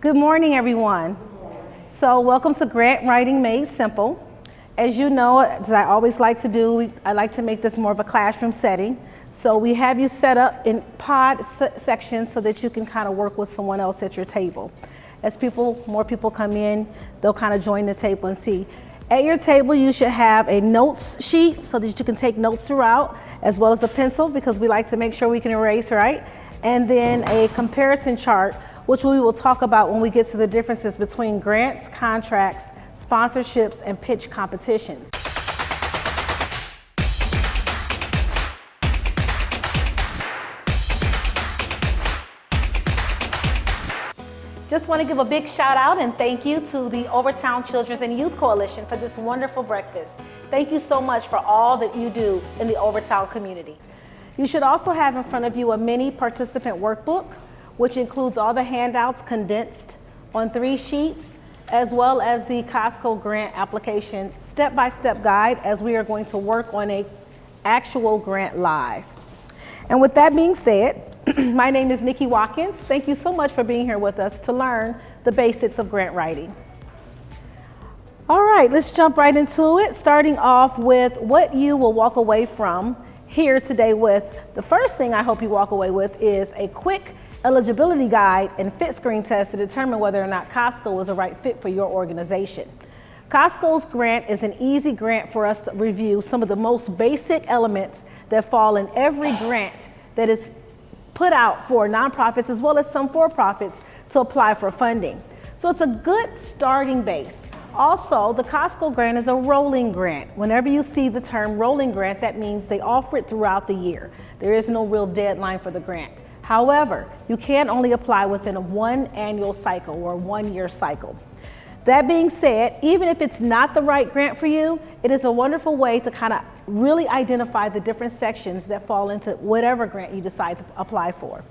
Good morning, everyone. So welcome to Grant Writing Made Simple. As you know, as I always like to do, I like to make this more of a classroom setting. So we have you set up in pod sections so that you can kind of work with someone else at your table. As more people come in, they'll kind of join the table and see. At your table, you should have a notes sheet so that you can take notes throughout, as well as a pencil, because we like to make sure we can erase, right? And then a comparison chart, which we will talk about when we get to the differences between grants, contracts, sponsorships, and pitch competitions. Just want to give a big shout out and thank you to the Overtown Children's and Youth Coalition for this wonderful breakfast. Thank you so much for all that you do in the Overtown community. You should also have in front of you a mini participant workbook, which includes all the handouts condensed on 3 sheets, as well as the Costco grant application step-by-step guide, as we are going to work on an actual grant live. And with that being said, my name is Nikki Watkins. Thank you so much for being here with us to learn the basics of grant writing. All right, let's jump right into it, starting off with what you will walk away from here today with. The first thing I hope you walk away with is a quick eligibility guide and fit screen test to determine whether or not Costco is a right fit for your organization. Costco's grant is an easy grant for us to review some of the most basic elements that fall in every grant that is put out for nonprofits as well as some for-profits to apply for funding. So it's a good starting base. Also, the Costco grant is a rolling grant. Whenever you see the term rolling grant, that means they offer it throughout the year. There is no real deadline for the grant. However, you can only apply within a 1 annual cycle or 1 year cycle. That being said, even if it's not the right grant for you, it is a wonderful way to kind of really identify the different sections that fall into whatever grant you decide to apply for.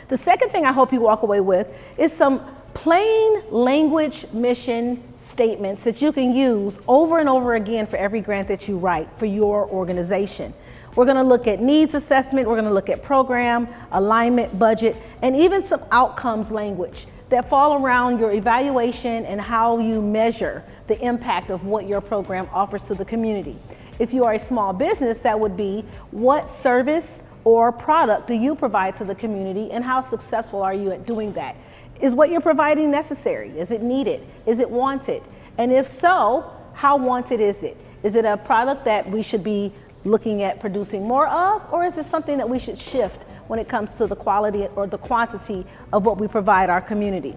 The second thing I hope you walk away with is some plain language mission statements that you can use over and over again for every grant that you write for your organization. We're going to look at needs assessment, we're going to look at program, alignment, budget, and even some outcomes language that fall around your evaluation and how you measure the impact of what your program offers to the community. If you are a small business, that would be what service or product do you provide to the community and how successful are you at doing that? Is what you're providing necessary? Is it needed? Is it wanted? And if so, how wanted is it? Is it a product that we should be looking at producing more of, or is it something that we should shift when it comes to the quality or the quantity of what we provide our community?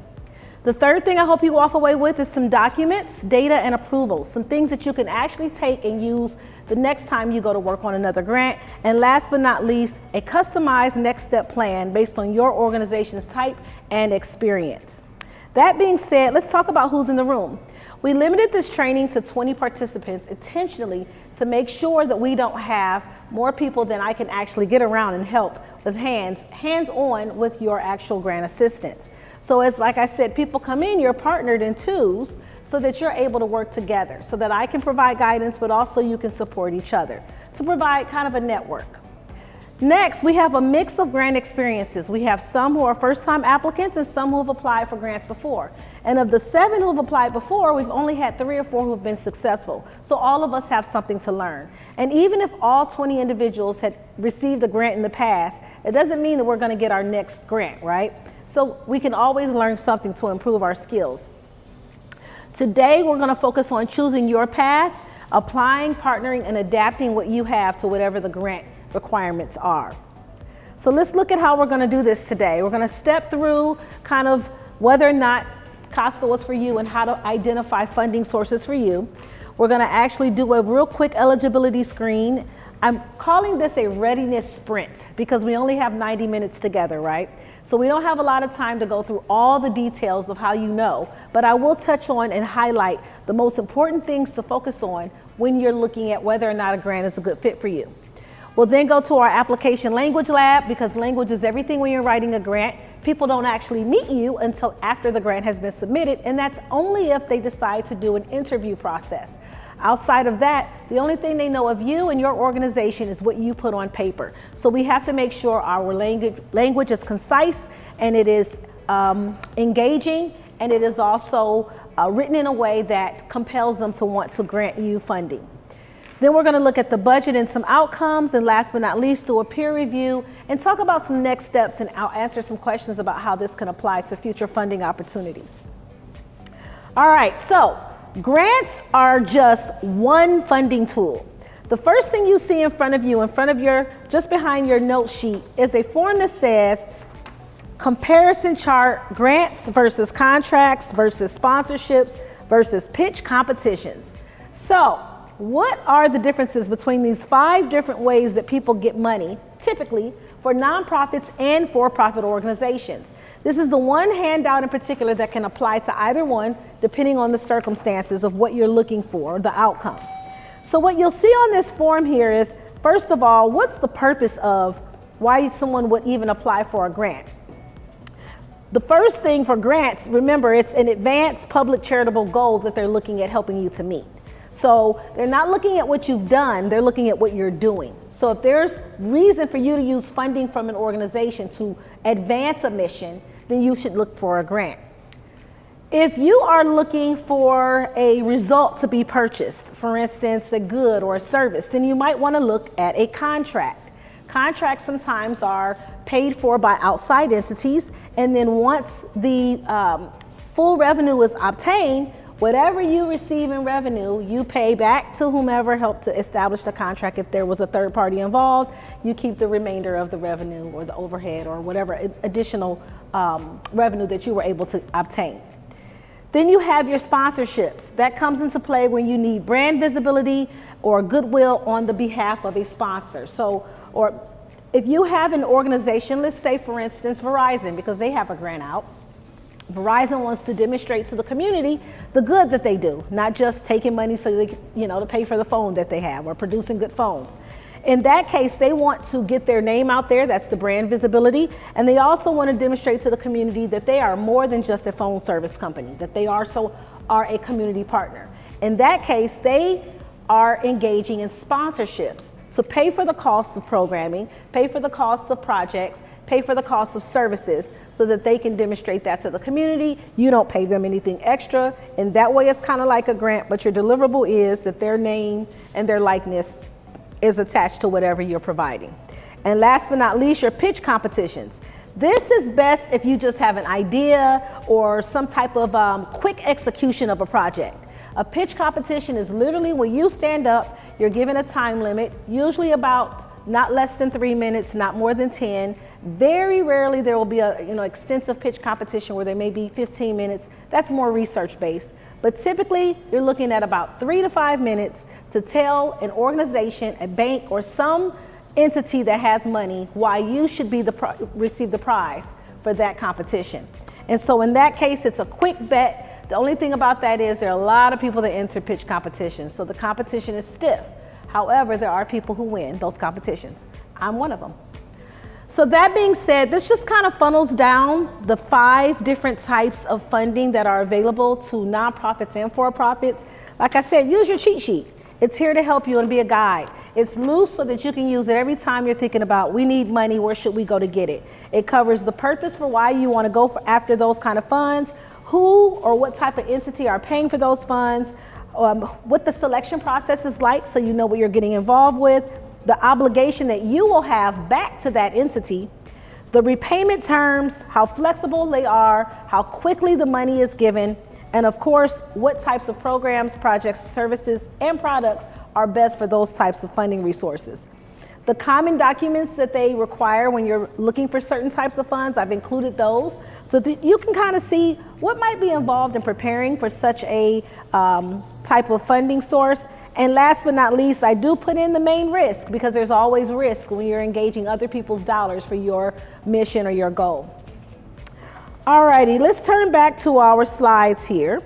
The third thing I hope you walk away with is some documents, data, and approvals, some things that you can actually take and use the next time you go to work on another grant. And last but not least, a customized next step plan based on your organization's type and experience. That being said, let's talk about who's in the room. We limited this training to 20 participants intentionally to make sure that we don't have more people than I can actually get around and help with hands-on with your actual grant assistance. So as like I said, people come in, you're partnered in twos so that you're able to work together so that I can provide guidance, but also you can support each other to provide kind of a network. Next, we have a mix of grant experiences. We have some who are first-time applicants and some who have applied for grants before. And of the 7 who have applied before, we've only had 3 or 4 who have been successful. So all of us have something to learn. And even if all 20 individuals had received a grant in the past, it doesn't mean that we're going to get our next grant, right? So we can always learn something to improve our skills. Today, we're going to focus on choosing your path, applying, partnering, and adapting what you have to whatever the grant requirements are. So let's look at how we're going to do this today. We're going to step through kind of whether or not Costco is for you and how to identify funding sources for you. We're going to actually do a real quick eligibility screen. I'm calling this a readiness sprint because we only have 90 minutes together, right? So we don't have a lot of time to go through all the details of how you know, but I will touch on and highlight the most important things to focus on when you're looking at whether or not a grant is a good fit for you. We'll then go to our application language lab because language is everything when you're writing a grant. People don't actually meet you until after the grant has been submitted, and that's only if they decide to do an interview process. Outside of that, the only thing they know of you and your organization is what you put on paper. So we have to make sure our language is concise and it is engaging, and it is also written in a way that compels them to want to grant you funding. Then we're going to look at the budget and some outcomes, and last but not least, do a peer review and talk about some next steps, and I'll answer some questions about how this can apply to future funding opportunities. All right, so grants are just one funding tool. The first thing you see in front of you, just behind your note sheet, is a form that says comparison chart, grants versus contracts versus sponsorships versus pitch competitions. So what are the differences between these 5 different ways that people get money, typically for nonprofits and for-profit organizations? This is the one handout in particular that can apply to either one, depending on the circumstances of what you're looking for, the outcome. So what you'll see on this form here is, first of all, what's the purpose of why someone would even apply for a grant? The first thing for grants, remember, it's an advanced public charitable goal that they're looking at helping you to meet. So they're not looking at what you've done, they're looking at what you're doing. So if there's reason for you to use funding from an organization to advance a mission, then you should look for a grant. If you are looking for a result to be purchased, for instance, a good or a service, then you might want to look at a contract. Contracts sometimes are paid for by outside entities, and then once the full revenue is obtained, whatever you receive in revenue, you pay back to whomever helped to establish the contract. If there was a third party involved, you keep the remainder of the revenue or the overhead or whatever additional revenue that you were able to obtain. Then you have your sponsorships. That comes into play when you need brand visibility or goodwill on the behalf of a sponsor. So, or if you have an organization, let's say for instance Verizon, because they have a grant out, Verizon wants to demonstrate to the community the good that they do, not just taking money so they, to pay for the phone that they have or producing good phones. In that case, they want to get their name out there, that's the brand visibility, and they also want to demonstrate to the community that they are more than just a phone service company, that they also are a community partner. In that case, they are engaging in sponsorships to pay for the cost of programming, pay for the cost of projects, pay for the cost of services so that they can demonstrate that to the community. You don't pay them anything extra, and that way it's kind of like a grant, but your deliverable is that their name and their likeness is attached to whatever you're providing. And last but not least, your pitch competitions. This is best if you just have an idea or some type of quick execution of a project. A pitch competition is literally when you stand up, you're given a time limit, usually about not less than 3 minutes, not more than 10. Very rarely there will be a extensive pitch competition where there may be 15 minutes. That's more research based. But typically you're looking at about 3 to 5 minutes to tell an organization, a bank, or some entity that has money why you should be receive the prize for that competition. And so in that case, it's a quick bet. The only thing about that is there are a lot of people that enter pitch competitions, so the competition is stiff. However, there are people who win those competitions. I'm one of them. So that being said, this just kind of funnels down the 5 different types of funding that are available to nonprofits and for-profits. Like I said, use your cheat sheet. It's here to help you and be a guide. It's loose so that you can use it every time you're thinking about, we need money, where should we go to get it? It covers the purpose for why you want to go after those kind of funds, who or what type of entity are paying for those funds, what the selection process is like so you know what you're getting involved with, the obligation that you will have back to that entity, the repayment terms, how flexible they are, how quickly the money is given, and of course, what types of programs, projects, services, and products are best for those types of funding resources. The common documents that they require when you're looking for certain types of funds, I've included those so that you can kind of see what might be involved in preparing for such a type of funding source. And last but not least, I do put in the main risk, because there's always risk when you're engaging other people's dollars for your mission or your goal. Alrighty, let's turn back to our slides here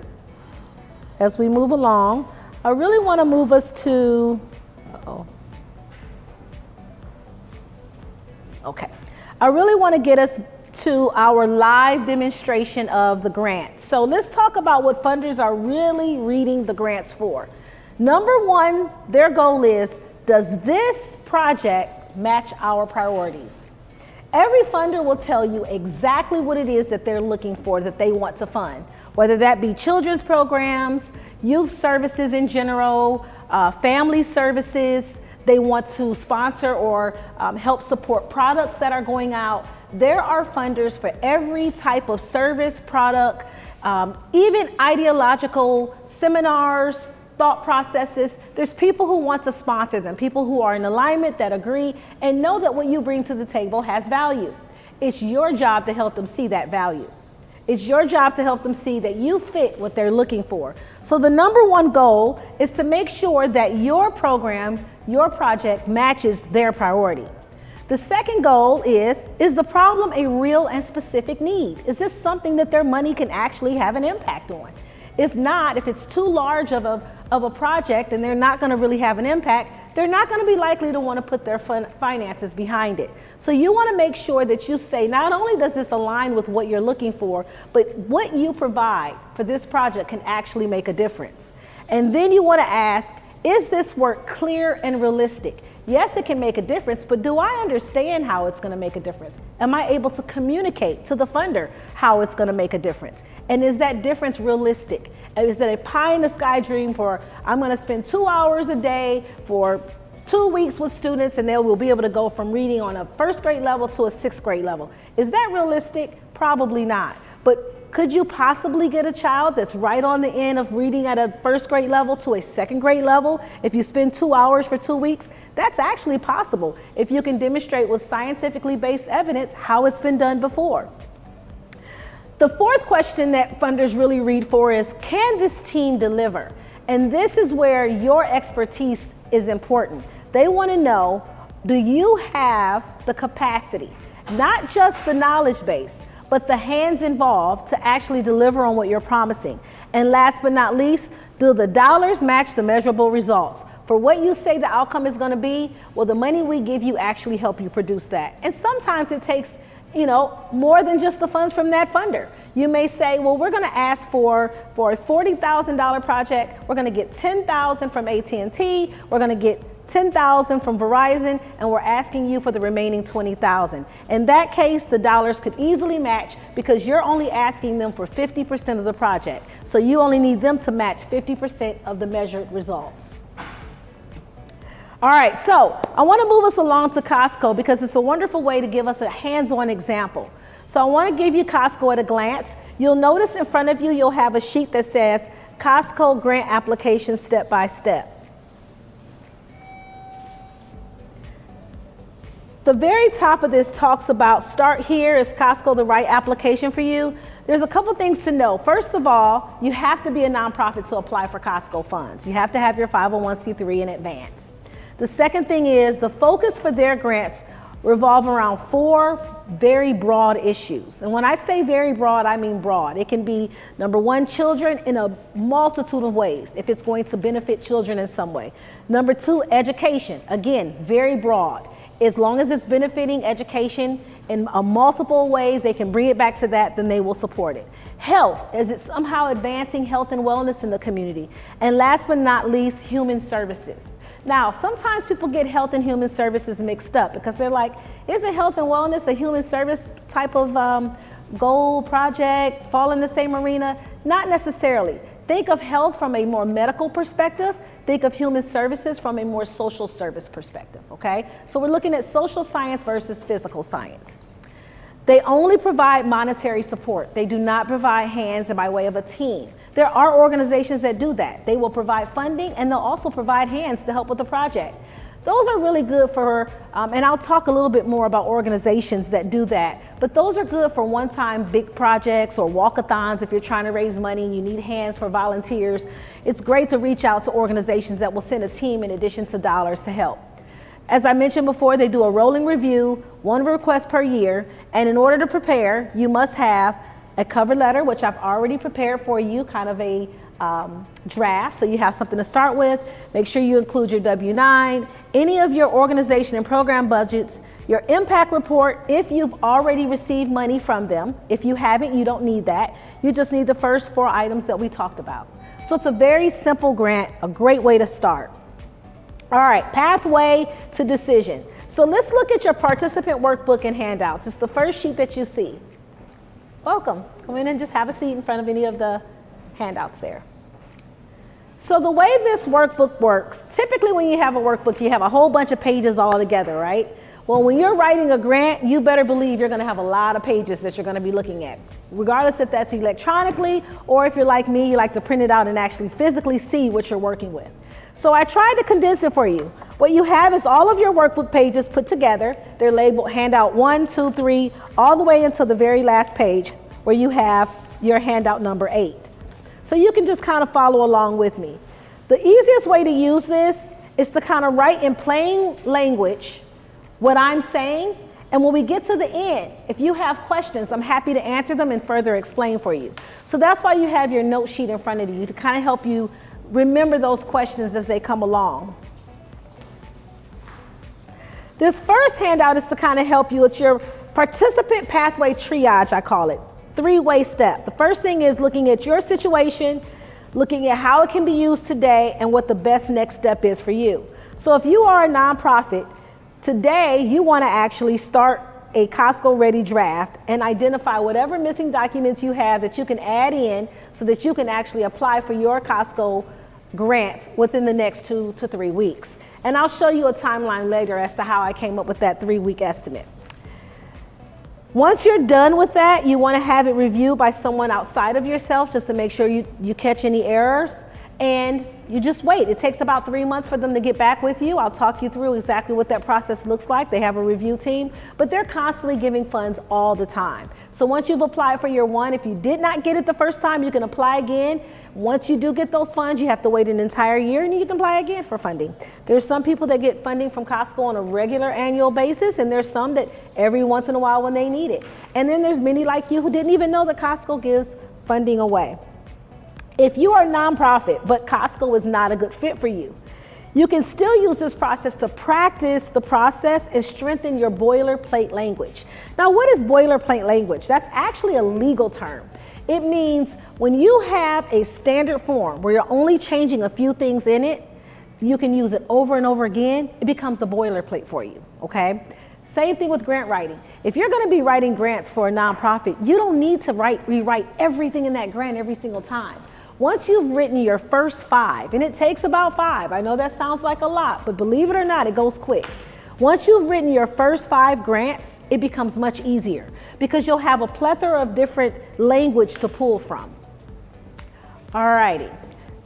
as we move along. I really want to move us to, I really want to get us to our live demonstration of the grant. So let's talk about what funders are really reading the grants for. Number one, their goal is, does this project match our priorities? Every funder will tell you exactly what it is that they're looking for, that they want to fund, whether that be children's programs, youth services in general, family services. They want to sponsor or help support products that are going out. There are funders for every type of service, product, even ideological seminars, thought processes. There's people who want to sponsor them, people who are in alignment, that agree and know that what you bring to the table has value. It's your job to help them see that value. It's your job to help them see that you fit what they're looking for. So the number one goal is to make sure that your program, your project matches their priority. The second goal is the problem a real and specific need? Is this something that their money can actually have an impact on? If not, if it's too large of a project and they're not going to really have an impact, they're not going to be likely to want to put their finances behind it. So you want to make sure that you say, not only does this align with what you're looking for, but what you provide for this project can actually make a difference. And then you want to ask, is this work clear and realistic? Yes, it can make a difference, but do I understand how it's going to make a difference? Am I able to communicate to the funder how it's going to make a difference? And is that difference realistic? Is that a pie in the sky dream for, I'm going to spend 2 hours a day for 2 weeks with students and they will be able to go from reading on a first grade level to a sixth grade level? Is that realistic? Probably not. But could you possibly get a child that's right on the end of reading at a first grade level to a second grade level if you spend 2 hours for 2 weeks? That's actually possible if you can demonstrate with scientifically based evidence how it's been done before. The fourth question that funders really read for is, can this team deliver? And this is where your expertise is important. They want to know, do you have the capacity, not just the knowledge base, but the hands involved to actually deliver on what you're promising? And last but not least, do the dollars match the measurable results? For what you say the outcome is going to be, will the money we give you actually help you produce that? And sometimes it takes, more than just the funds from that funder. You may say, well, we're going to ask for a $40,000 project. We're going to get $10,000 from AT&T. We're going to get $10,000 from Verizon, and we're asking you for the remaining $20,000. In that case, the dollars could easily match because you're only asking them for 50% of the project. So you only need them to match 50% of the measured results. All right, so I want to move us along to Costco because it's a wonderful way to give us a hands-on example. So I want to give you Costco at a glance. You'll notice in front of you, you'll have a sheet that says Costco grant application step by step. The very top of this talks about start here. Is Costco the right application for you? There's a couple things to know. First of all, you have to be a nonprofit to apply for Costco funds. You have to have your 501c3 in advance. The second thing is the focus for their grants revolve around 4 very broad issues. And when I say very broad, I mean broad. It can be, number one, children in a multitude of ways, if it's going to benefit children in some way. Number 2, education. Again, very broad. As long as it's benefiting education in multiple ways, they can bring it back to that, then they will support it. Health, is it somehow advancing health and wellness in the community? And last but not least, human services. Now, sometimes people get health and human services mixed up because they're like, isn't health and wellness a human service type of goal, project, fall in the same arena? Not necessarily. Think of health from a more medical perspective. Think of human services from a more social service perspective, okay? So we're looking at social science versus physical science. They only provide monetary support. They do not provide hands by way of a team. There are organizations that do that. They will provide funding and they'll also provide hands to help with the project. Those are really good for, and I'll talk a little bit more about organizations that do that, but those are good for one-time big projects or walkathons if you're trying to raise money and you need hands for volunteers. It's great to reach out to organizations that will send a team in addition to dollars to help. As I mentioned before, they do a rolling review, 1 request per year, and in order to prepare, you must have a cover letter, which I've already prepared for you, kind of a draft, so you have something to start with. Make sure you include your W-9, any of your organization and program budgets, your impact report if you've already received money from them. If you haven't, you don't need that. You just need the first 4 items that we talked about. So it's a very simple grant, a great way to start. All right, pathway to decision. So let's look at your participant workbook and handouts. It's the first sheet that you see. Welcome. Come in and just have a seat in front of any of the handouts there. So the way this workbook works, typically when you have a workbook, you have a whole bunch of pages all together, right? Well, when you're writing a grant, you better believe you're going to have a lot of pages that you're going to be looking at, regardless if that's electronically or if you're like me, you like to print it out and actually physically see what you're working with. So I tried to condense it for you. What you have is all of your workbook pages put together. They're labeled handout 1, 2, 3, all the way until the very last page where you have your handout number 8. So you can just kind of follow along with me. The easiest way to use this is to kind of write in plain language what I'm saying, and when we get to the end, if you have questions, I'm happy to answer them and further explain for you. So that's why you have your note sheet in front of you, to kind of help you remember those questions as they come along. This first handout is to kind of help you. It's your participant pathway triage, I call it. 3-way step. The first thing is looking at your situation, looking at how it can be used today, and what the best next step is for you. So if you are a nonprofit, today you want to actually start a Costco ready draft and identify whatever missing documents you have that you can add in so that you can actually apply for your Costco grant within the next 2 to 3 weeks. And I'll show you a timeline later as to how I came up with that 3-week estimate. Once you're done with that, you want to have it reviewed by someone outside of yourself just to make sure you catch any errors, and you just wait. It takes about 3 months for them to get back with you. I'll talk you through exactly what that process looks like. They have a review team, but they're constantly giving funds all the time. So once you've applied for your one, if you did not get it the first time, you can apply again. Once you do get those funds, you have to wait an entire year and you can apply again for funding. There's some people that get funding from Costco on a regular annual basis, and there's some that every once in a while when they need it. And then there's many like you who didn't even know that Costco gives funding away. If you are a nonprofit, but Costco is not a good fit for you, you can still use this process to practice the process and strengthen your boilerplate language. Now, what is boilerplate language? That's actually a legal term. It means when you have a standard form where you're only changing a few things in it, you can use it over and over again. It becomes a boilerplate for you, okay? Same thing with grant writing. If you're going to be writing grants for a nonprofit, you don't need to rewrite everything in that grant every single time. Once you've written your first 5, and it takes about 5, I know that sounds like a lot, but believe it or not, it goes quick. Once you've written your first 5 grants, it becomes much easier because you'll have a plethora of different language to pull from. Alrighty,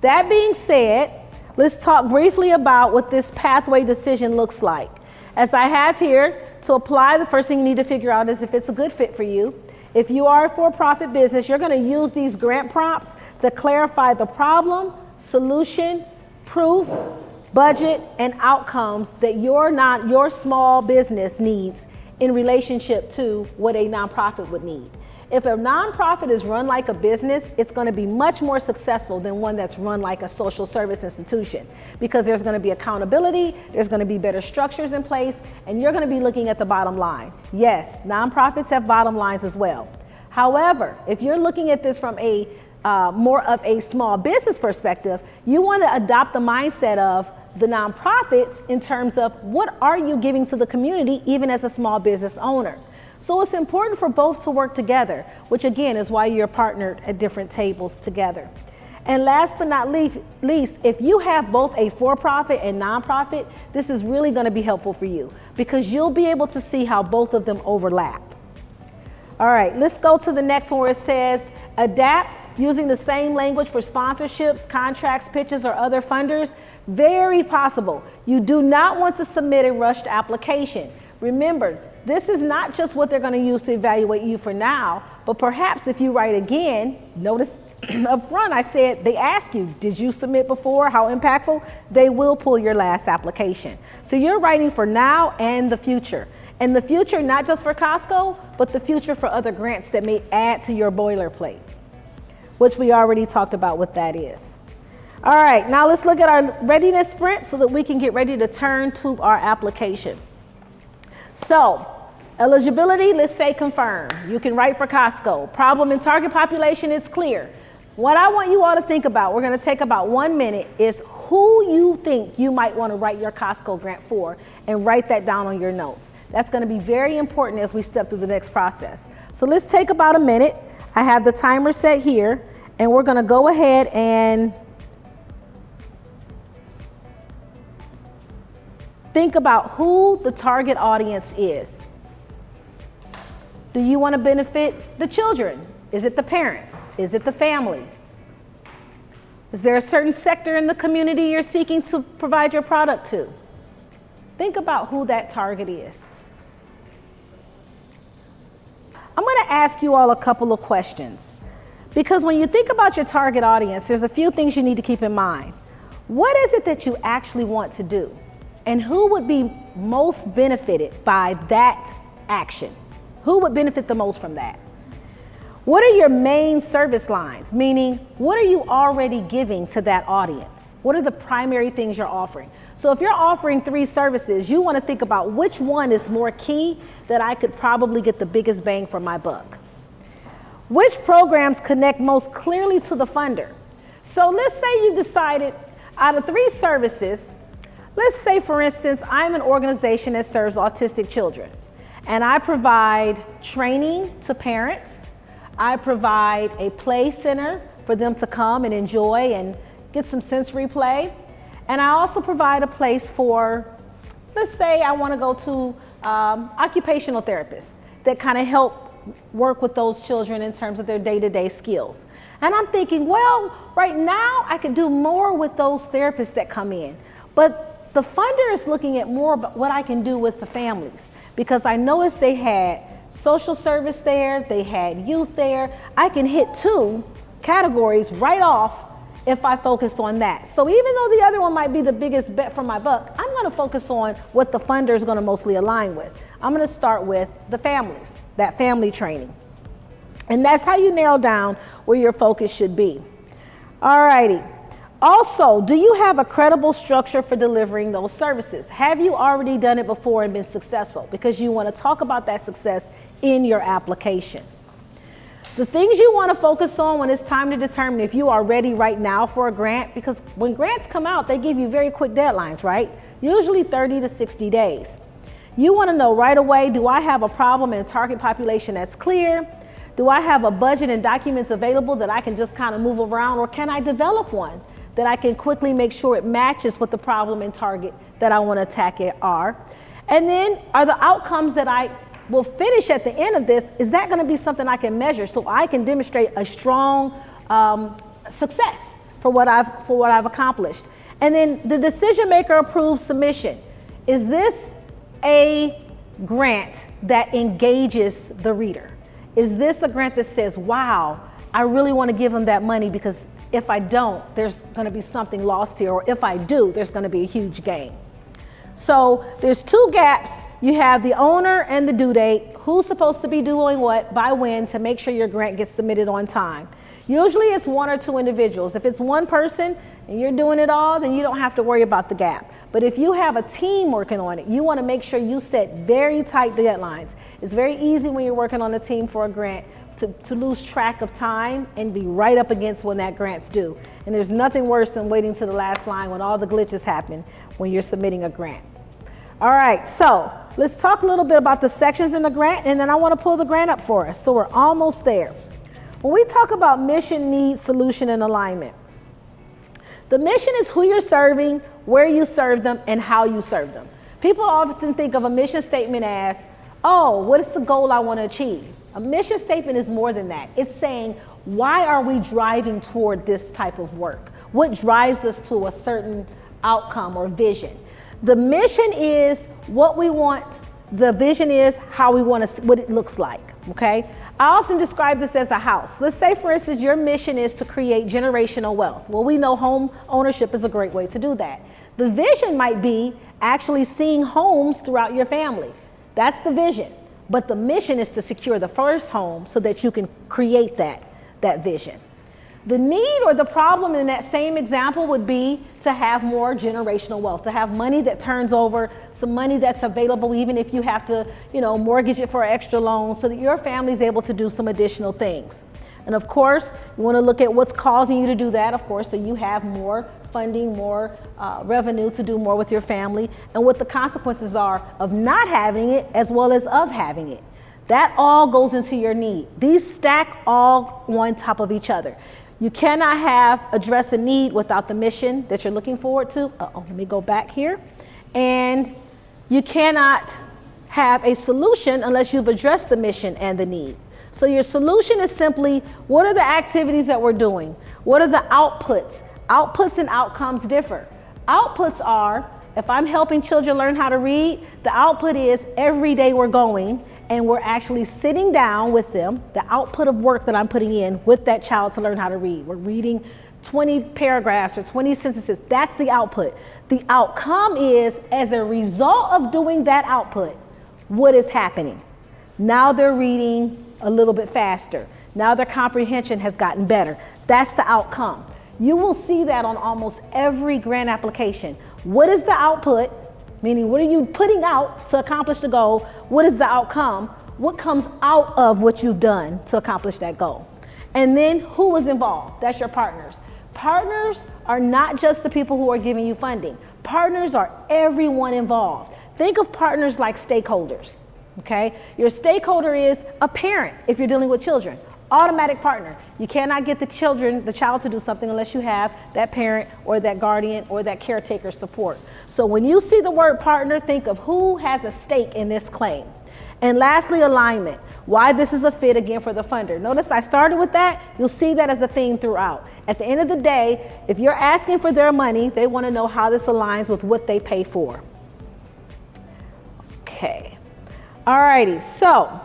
that being said, let's talk briefly about what this pathway decision looks like. As I have here, to apply, the first thing you need to figure out is if it's a good fit for you. If you are a for-profit business, you're going to use these grant prompts to clarify the problem, solution, proof, budget, and outcomes that your small business needs in relationship to what a nonprofit would need. If a nonprofit is run like a business, it's going to be much more successful than one that's run like a social service institution, because there's going to be accountability, there's going to be better structures in place, and you're going to be looking at the bottom line. Yes, nonprofits have bottom lines as well. However, if you're looking at this from a more of a small business perspective, you want to adopt the mindset of the nonprofits in terms of what are you giving to the community, even as a small business owner. So it's important for both to work together, which again is why you're partnered at different tables together. And last but not least, if you have both a for-profit and nonprofit, this is really going to be helpful for you because you'll be able to see how both of them overlap. All right, let's go to the next one where it says adapt using the same language for sponsorships, contracts, pitches, or other funders. Very possible. You do not want to submit a rushed application. Remember, this is not just what they're going to use to evaluate you for now, but perhaps if you write again, notice up front I said they ask you, did you submit before? How impactful? They will pull your last application. So you're writing for now and the future. And the future, not just for Costco, but the future for other grants that may add to your boilerplate, which we already talked about what that is. All right, now let's look at our readiness sprint so that we can get ready to turn to our application. So, eligibility, let's say confirm. You can write for Costco. Problem and target population, it's clear. What I want you all to think about, we're going to take about 1 minute, is who you think you might want to write your Costco grant for and write that down on your notes. That's going to be very important as we step through the next process. So let's take about a minute. I have the timer set here, and we're going to go ahead and think about who the target audience is. Do you want to benefit the children? Is it the parents? Is it the family? Is there a certain sector in the community you're seeking to provide your product to? Think about who that target is. I'm going to ask you all a couple of questions, because when you think about your target audience, there's a few things you need to keep in mind. What is it that you actually want to do? And who would be most benefited by that action? Who would benefit the most from that? What are your main service lines? Meaning, what are you already giving to that audience? What are the primary things you're offering? So if you're offering 3 services, you want to think about which one is more key that I could probably get the biggest bang for my buck. Which programs connect most clearly to the funder? So let's say you decided out of 3 services, let's say for instance, I'm an organization that serves autistic children, and I provide training to parents. I provide a play center for them to come and enjoy and get some sensory play. And I also provide a place for, let's say I want to go to occupational therapists that kind of help work with those children in terms of their day-to-day skills. And I'm thinking, well, right now I could do more with those therapists that come in. But the funder is looking at more about what I can do with the families, because I noticed they had social service there, they had youth there. I can hit 2 categories right off if I focused on that. So even though the other one might be the biggest bet for my buck, I'm going to focus on what the funder is going to mostly align with. I'm going to start with the families, that family training. And that's how you narrow down where your focus should be. All righty. Also, do you have a credible structure for delivering those services? Have you already done it before and been successful? Because you want to talk about that success in your application. The things you want to focus on when it's time to determine if you are ready right now for a grant, because when grants come out, they give you very quick deadlines, right? Usually 30 to 60 days. You want to know right away, do I have a problem in target population that's clear? Do I have a budget and documents available that I can just kind of move around, or can I develop one that I can quickly make sure it matches what the problem and target that I want to attack it are? And then are the outcomes that I will finish at the end of this, is that going to be something I can measure so I can demonstrate a strong success for what I've accomplished? And then the decision maker approves submission. Is this a grant that engages the reader? Is this a grant that says, wow, I really want to give them that money, because if I don't, there's going to be something lost here, or if I do, there's going to be a huge gain. So there's 2 gaps. You have the owner and the due date. Who's supposed to be doing what by when to make sure your grant gets submitted on time? Usually it's 1 or 2 individuals. If it's 1 person and you're doing it all, then you don't have to worry about the gap. But if you have a team working on it, you want to make sure you set very tight deadlines. It's very easy when you're working on a team for a grant to lose track of time and be right up against when that grant's due. And there's nothing worse than waiting to the last line when all the glitches happen when you're submitting a grant. All right, so let's talk a little bit about the sections in the grant, and then I want to pull the grant up for us. So we're almost there. When we talk about mission, need, solution, and alignment, the mission is who you're serving, where you serve them, and how you serve them. People often think of a mission statement as, oh, what is the goal I want to achieve? A mission statement is more than that. It's saying, why are we driving toward this type of work? What drives us to a certain outcome or vision? The mission is what we want. The vision is how we want to, what it looks like, okay? I often describe this as a house. Let's say, for instance, your mission is to create generational wealth. Well, we know home ownership is a great way to do that. The vision might be actually seeing homes throughout your family. That's the vision. But the mission is to secure the first home so that you can create that vision. The need or the problem in that same example would be to have more generational wealth, to have money that turns over, some money that's available even if you have to, mortgage it for an extra loan, so that your family is able to do some additional things. And of course, you want to look at what's causing you to do that, of course, so you have more funding, more revenue to do more with your family, and what the consequences are of not having it as well as of having it. That all goes into your need. These stack all on top of each other. You cannot address a need without the mission that you're looking forward to. Let me go back here. And you cannot have a solution unless you've addressed the mission and the need. So your solution is simply, what are the activities that we're doing? What are the outputs? Outputs and outcomes differ. Outputs are, if I'm helping children learn how to read, the output is every day we're going and we're actually sitting down with them, the output of work that I'm putting in with that child to learn how to read. We're reading 20 paragraphs or 20 sentences. That's the output. The outcome is, as a result of doing that output, what is happening? Now they're reading a little bit faster. Now their comprehension has gotten better. That's the outcome. You will see that on almost every grant application. What is the output? Meaning, what are you putting out to accomplish the goal? What is the outcome? What comes out of what you've done to accomplish that goal? And then who was involved? That's your partners. Partners are not just the people who are giving you funding. Partners are everyone involved. Think of partners like stakeholders, okay? Your stakeholder is a parent if you're dealing with children. Automatic partner. You cannot get the child to do something unless you have that parent or that guardian or that caretaker support. So when you see the word partner, think of who has a stake in this claim. And lastly, alignment. Why this is a fit, again, for the funder. Notice I started with that. You'll see that as a theme throughout. At the end of the day, if you're asking for their money, they want to know how this aligns with what they pay for. Okay. All righty. So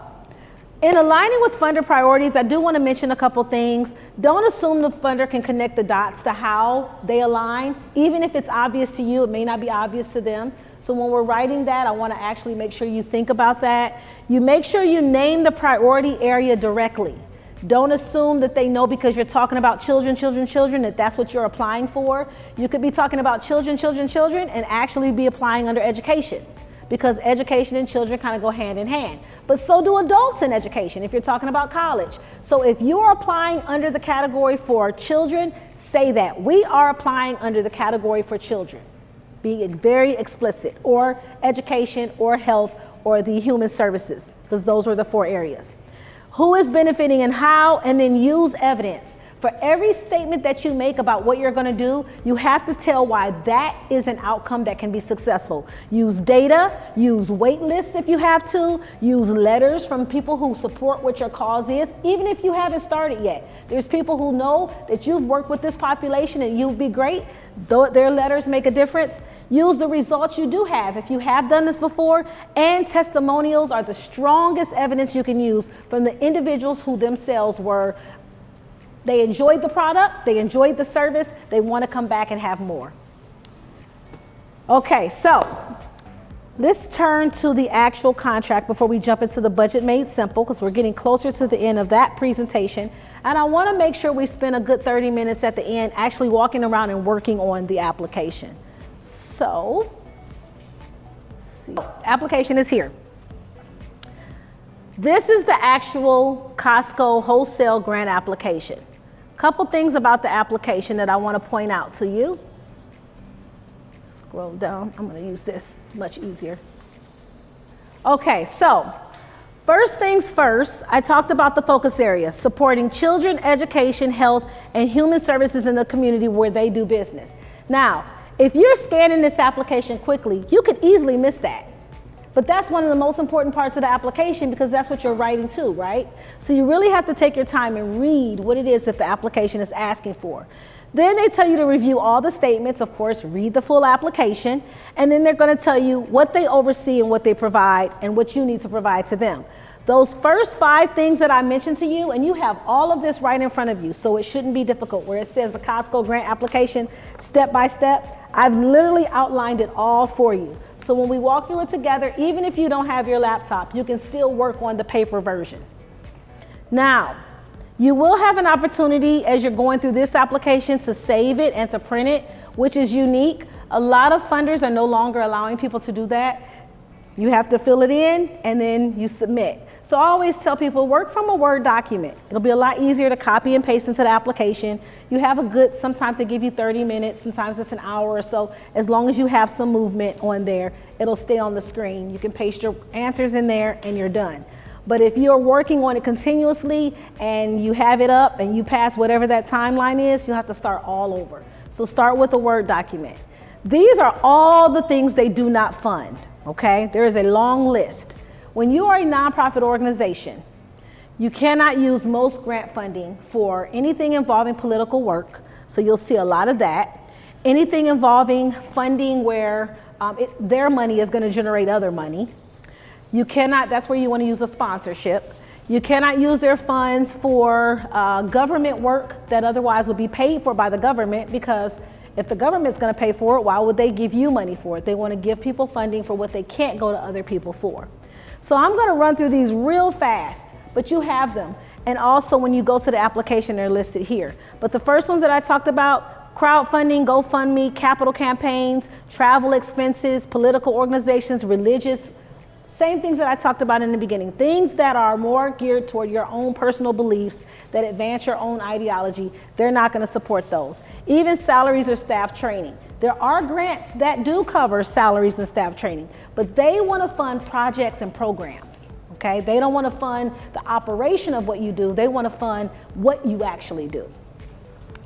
in aligning with funder priorities, I do want to mention a couple things. Don't assume the funder can connect the dots to how they align. Even if it's obvious to you, it may not be obvious to them. So when we're writing that, I want to actually make sure you think about that. You make sure you name the priority area directly. Don't assume that they know because you're talking about children, that that's what you're applying for. You could be talking about children, and actually be applying under education, because education and children kind of go hand in hand. But so do adults in education if you're talking about college. So if you are applying under the category for children, say that. We are applying under the category for children. Be very explicit, or education, or health, or the human services, because those were the 4 areas. Who is benefiting and how, and then use evidence. For every statement that you make about what you're going to do, you have to tell why that is an outcome that can be successful. Use data, use wait lists if you have to, use letters from people who support what your cause is, even if you haven't started yet. There's people who know that you've worked with this population and you'll be great. Though their letters make a difference. Use the results you do have if you have done this before, and testimonials are the strongest evidence you can use from the individuals who themselves they enjoyed the product, they enjoyed the service, they want to come back and have more. Okay, so let's turn to the actual contract before we jump into the budget made simple, because we're getting closer to the end of that presentation. And I want to make sure we spend a good 30 minutes at the end actually walking around and working on the application. So, let's see. Application is here. This is the actual Costco wholesale grant application. Couple things about the application that I want to point out to you. Scroll down. I'm going to use this. It's much easier. Okay, so first things first, I talked about the focus areas, supporting children, education, health, and human services in the community where they do business. Now, if you're scanning this application quickly, you could easily miss that. But that's one of the most important parts of the application, because that's what you're writing to, right? So you really have to take your time and read what it is that the application is asking for. Then they tell you to review all the statements, of course, read the full application, and then they're going to tell you what they oversee and what they provide and what you need to provide to them. Those first 5 things that I mentioned to you, and you have all of this right in front of you, so it shouldn't be difficult. Where it says the Costco grant application, step by step, I've literally outlined it all for you. So when we walk through it together, even if you don't have your laptop, you can still work on the paper version. Now, you will have an opportunity as you're going through this application to save it and to print it, which is unique. A lot of funders are no longer allowing people to do that. You have to fill it in and then you submit. So I always tell people, work from a Word document. It'll be a lot easier to copy and paste into the application. You have a good, sometimes they give you 30 minutes, sometimes it's an hour or so. As long as you have some movement on there, it'll stay on the screen. You can paste your answers in there and you're done. But if you're working on it continuously and you have it up and you pass whatever that timeline is, you'll have to start all over. So start with a Word document. These are all the things they do not fund, okay? There is a long list. When you are a nonprofit organization, you cannot use most grant funding for anything involving political work, so you'll see a lot of that. Anything involving funding where their money is going to generate other money. You cannot, that's where you want to use a sponsorship. You cannot use their funds for government work that otherwise would be paid for by the government, because if the government's going to pay for it, why would they give you money for it? They want to give people funding for what they can't go to other people for. So I'm going to run through these real fast, but you have them. And also when you go to the application, they're listed here. But the first ones that I talked about, crowdfunding, GoFundMe, capital campaigns, travel expenses, political organizations, religious, same things that I talked about in the beginning. Things that are more geared toward your own personal beliefs, that advance your own ideology, they're not going to support those. Even salaries or staff training. There are grants that do cover salaries and staff training, but they want to fund projects and programs, okay? They don't want to fund the operation of what you do. They want to fund what you actually do.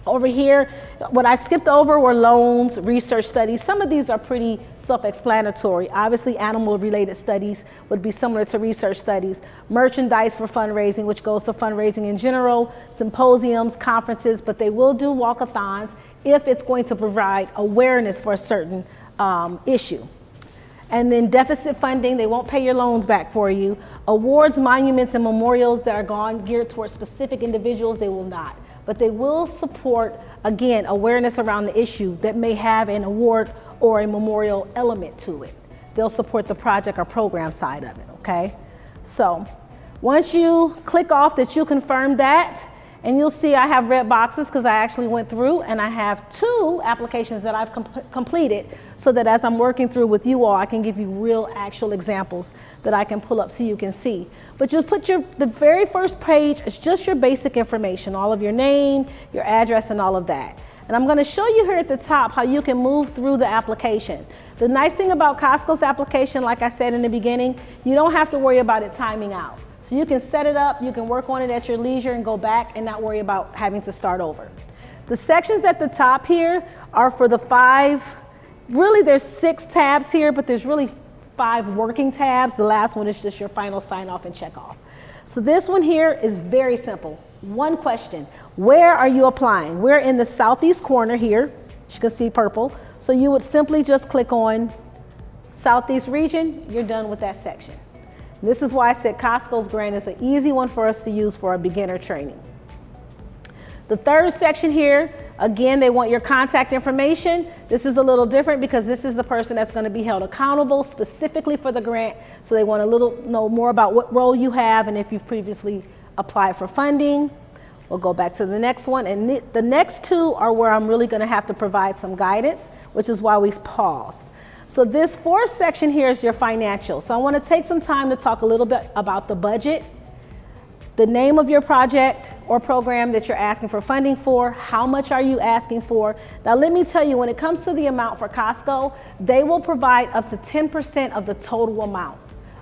Over here, what I skipped over were loans, research studies. Some of these are pretty self-explanatory. Obviously, animal-related studies would be similar to research studies. Merchandise for fundraising, which goes to fundraising in general, symposiums, conferences, but they will do walkathons if it's going to provide awareness for a certain issue. And then deficit funding, they won't pay your loans back for you. Awards, monuments, and memorials that are geared towards specific individuals, they will not. But they will support, again, awareness around the issue that may have an award or a memorial element to it. They'll support the project or program side of it, okay? So once you click off that you confirm that, and you'll see I have red boxes because I actually went through and I have 2 applications that I've completed, so that as I'm working through with you all, I can give you real actual examples that I can pull up so you can see. But you'll put the very first page is just your basic information, all of your name, your address, and all of that. And I'm going to show you here at the top how you can move through the application. The nice thing about Costco's application, like I said in the beginning, you don't have to worry about it timing out. So you can set it up, you can work on it at your leisure and go back and not worry about having to start over. The sections at the top here are for the 5, really there's 6 tabs here, but there's really 5 working tabs. The last one is just your final sign off and check off. So this one here is very simple. One question, where are you applying? We're in the southeast corner here, you can see purple. So you would simply just click on Southeast region, you're done with that section. This is why I said Costco's grant is an easy one for us to use for a beginner training. The third section here, again, they want your contact information. This is a little different because this is the person that's going to be held accountable specifically for the grant. So they want to know more about what role you have and if you've previously applied for funding. We'll go back to the next one. And the next 2 are where I'm really going to have to provide some guidance, which is why we paused. So this 4th section here is your financial. So I want to take some time to talk a little bit about the budget, the name of your project or program that you're asking for funding for, how much are you asking for. Now let me tell you, when it comes to the amount for Costco, they will provide up to 10% of the total amount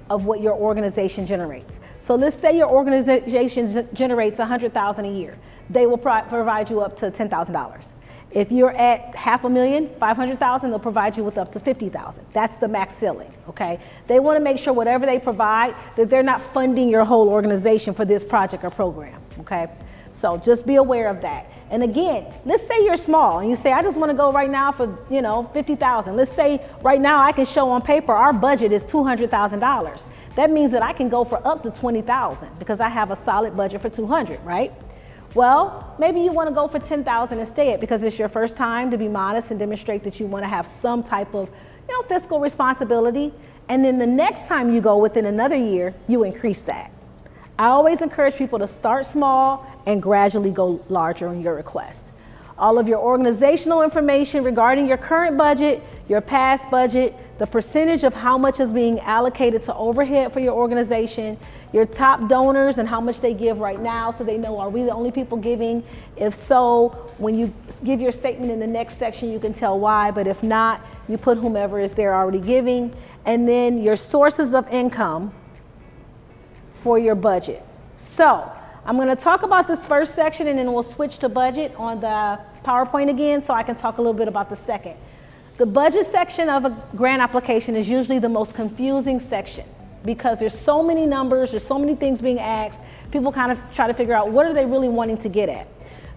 of what your organization generates. So let's say your organization generates $100,000 a year. They will provide you up to $10,000. If you're at $500,000, $500,000, they'll provide you with up to $50,000. That's the max ceiling, okay? They want to make sure whatever they provide, that they're not funding your whole organization for this project or program, okay? So just be aware of that. And again, let's say you're small and you say, I just want to go right now for, $50,000. Let's say right now I can show on paper our budget is $200,000. That means that I can go for up to $20,000 because I have a solid budget for $200,000, right? Well, maybe you want to go for $10,000 instead because it's your first time, to be modest and demonstrate that you want to have some type of, fiscal responsibility. And then the next time you go within another year, you increase that. I always encourage people to start small and gradually go larger on your request. all of your organizational information regarding your current budget, your past budget, the percentage of how much is being allocated to overhead for your organization, your top donors and how much they give right now, so they know, are we the only people giving? If so, when you give your statement in the next section, you can tell why, but if not, you put whomever is there already giving. And then your sources of income for your budget. So I'm going to talk about this first section and then we'll switch to budget on the PowerPoint again so I can talk a little bit about the second. The budget section of a grant application is usually the most confusing section because there's so many numbers, there's so many things being asked, people kind of try to figure out what are they really wanting to get at.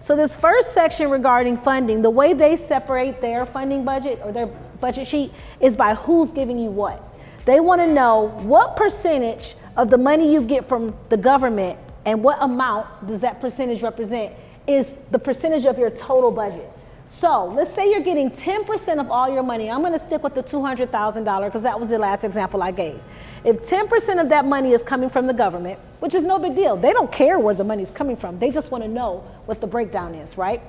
So this first section regarding funding, the way they separate their funding budget or their budget sheet is by who's giving you what. They want to know what percentage of the money you get from the government and what amount does that percentage represent is the percentage of your total budget. So let's say you're getting 10% of all your money. I'm going to stick with the $200,000 because that was the last example I gave. If 10% of that money is coming from the government, which is no big deal, they don't care where the money is coming from. They just want to know what the breakdown is, right?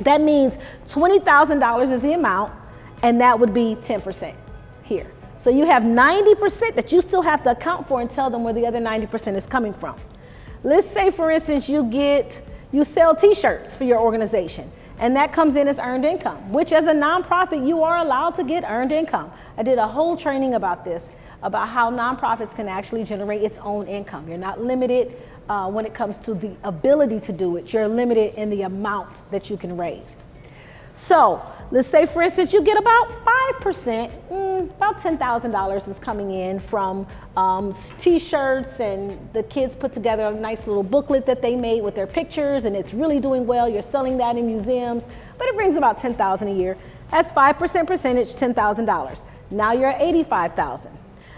That means $20,000 is the amount, and that would be 10% here. So you have 90% that you still have to account for and tell them where the other 90% is coming from. Let's say, for instance, you sell t-shirts for your organization, and that comes in as earned income, which as a nonprofit, you are allowed to get earned income. I did a whole training about this, about how nonprofits can actually generate its own income. You're not limited when it comes to the ability to do it. You're limited in the amount that you can raise. So let's say, for instance, you get about 5%, about $10,000 is coming in from t-shirts, and the kids put together a nice little booklet that they made with their pictures, and it's really doing well. You're selling that in museums, but it brings about $10,000 a year. That's 5% percentage, $10,000. Now you're at $85,000.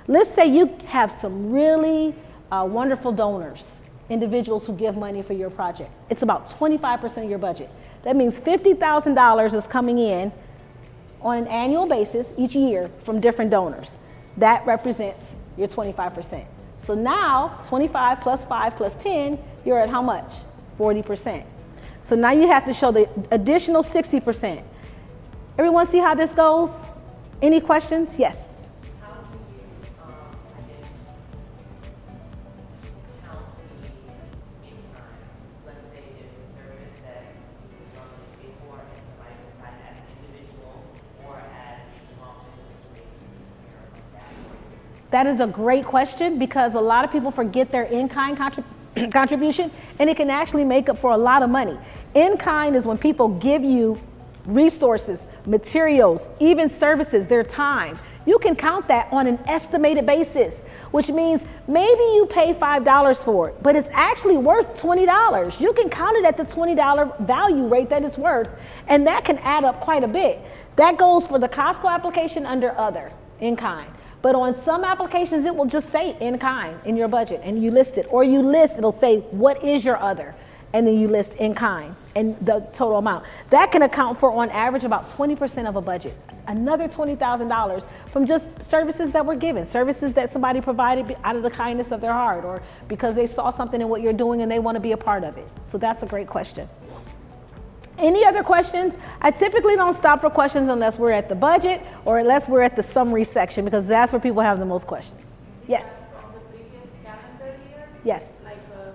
Let's say you have some really wonderful donors, individuals who give money for your project. It's about 25% of your budget. That means $50,000 is coming in on an annual basis each year from different donors. That represents your 25%. So now 25 plus 5 plus 10, you're at how much? 40%. So now you have to show the additional 60%. Everyone see how this goes? Any questions? Yes. That is a great question because a lot of people forget their in-kind contribution, and it can actually make up for a lot of money. In-kind is when people give you resources, materials, even services, their time. You can count that on an estimated basis, which means maybe you pay $5 for it, but it's actually worth $20. You can count it at the $20 value rate that it's worth, and that can add up quite a bit. That goes for the Costco application under other, in-kind. But on some applications, it will just say in kind in your budget and you list it, or you list, it'll say, what is your other? And then you list in kind and the total amount. That can account for on average about 20% of a budget. Another $20,000 from just services that were given, services that somebody provided out of the kindness of their heart or because they saw something in what you're doing and they want to be a part of it. So that's a great question. Any other questions? I typically don't stop for questions unless we're at the budget or unless we're at the summary section because that's where people have the most questions. Yes? From the previous calendar year? Yes. Like from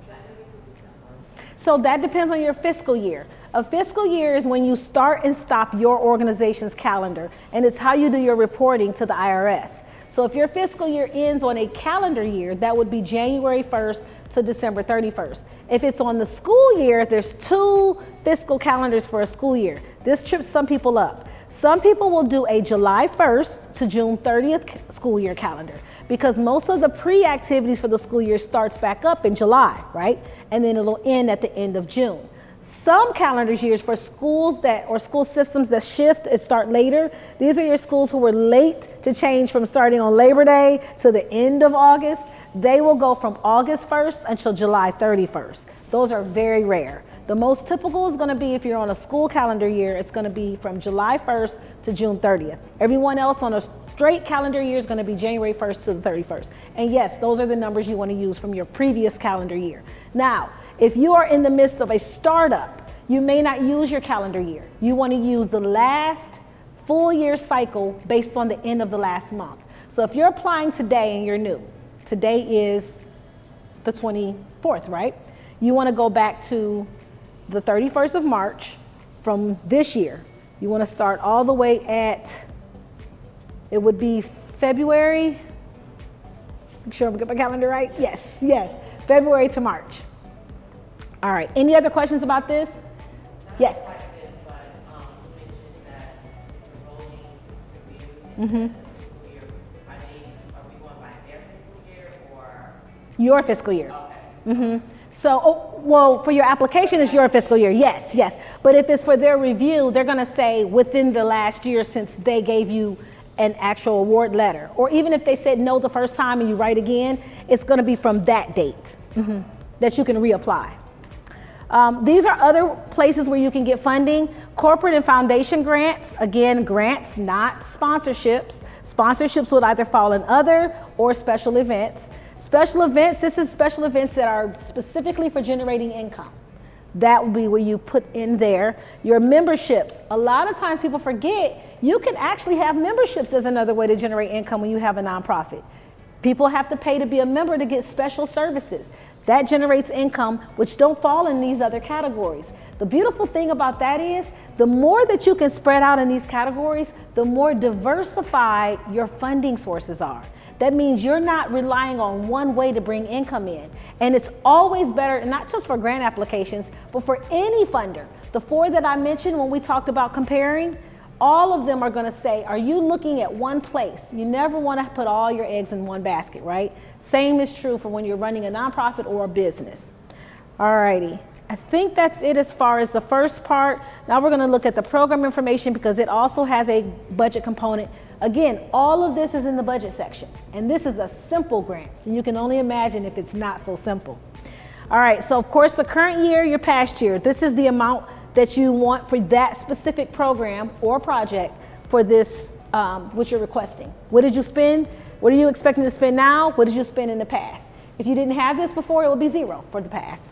January to December? So that depends on your fiscal year. A fiscal year is when you start and stop your organization's calendar, and it's how you do your reporting to the IRS. So if your fiscal year ends on a calendar year, that would be January 1st to December 31st. If it's on the school year, there's 2 fiscal calendars for a school year. This trips some people up. Some people will do a July 1st to June 30th school year calendar because most of the pre-activities for the school year starts back up in July, right? And then it'll end at the end of June. Some calendar years for schools or school systems that shift and start later, these are your schools who were late to change from starting on Labor Day to the end of August. They will go from August 1st until July 31st. Those are very rare. The most typical is going to be if you're on a school calendar year, it's going to be from July 1st to June 30th. Everyone else on a straight calendar year is going to be January 1st to the 31st. And yes, those are the numbers you want to use from your previous calendar year. Now, if you are in the midst of a startup, You may not use your calendar year. You want to use the last full year cycle based on the end of the last month. So if you're applying today and you're new, today is the 24th, right? You want to go back to the 31st of March from this year. You want to start all the way at, it would be February. Make sure I'm getting my calendar right. Yes, February to March. All right, any other questions about this? Yes. Mm-hmm. Your fiscal year. Mm-hmm. So, well, for your application, it's your fiscal year. Yes. But if it's for their review, they're going to say within the last year since they gave you an actual award letter. Or even if they said no the first time and you write again, it's going to be from that date that you can reapply. These are other places where you can get funding. Corporate and foundation grants. Again, grants, not sponsorships. Sponsorships would either fall in other or special events. Special events, this is special events that are specifically for generating income. That will be where you put in there. Your memberships. A lot of times people forget you can actually have memberships as another way to generate income when you have a nonprofit. People have to pay to be a member to get special services. That generates income, which don't fall in these other categories. The beautiful thing about that is the more that you can spread out in these categories, the more diversified your funding sources are. That means you're not relying on one way to bring income in. And it's always better, not just for grant applications, but for any funder. The 4 that I mentioned when we talked about comparing, all of them are going to say, are you looking at one place? You never want to put all your eggs in one basket, right? Same is true for when you're running a nonprofit or a business. All righty. I think that's it as far as the first part. Now we're going to look at the program information because it also has a budget component. Again, all of this is in the budget section, and this is a simple grant, so you can only imagine if it's not so simple. All right, so of course the current year, your past year, this is the amount that you want for that specific program or project for this, what you're requesting. What did you spend? What are you expecting to spend now? What did you spend in the past? If you didn't have this before, it would be 0 for the past.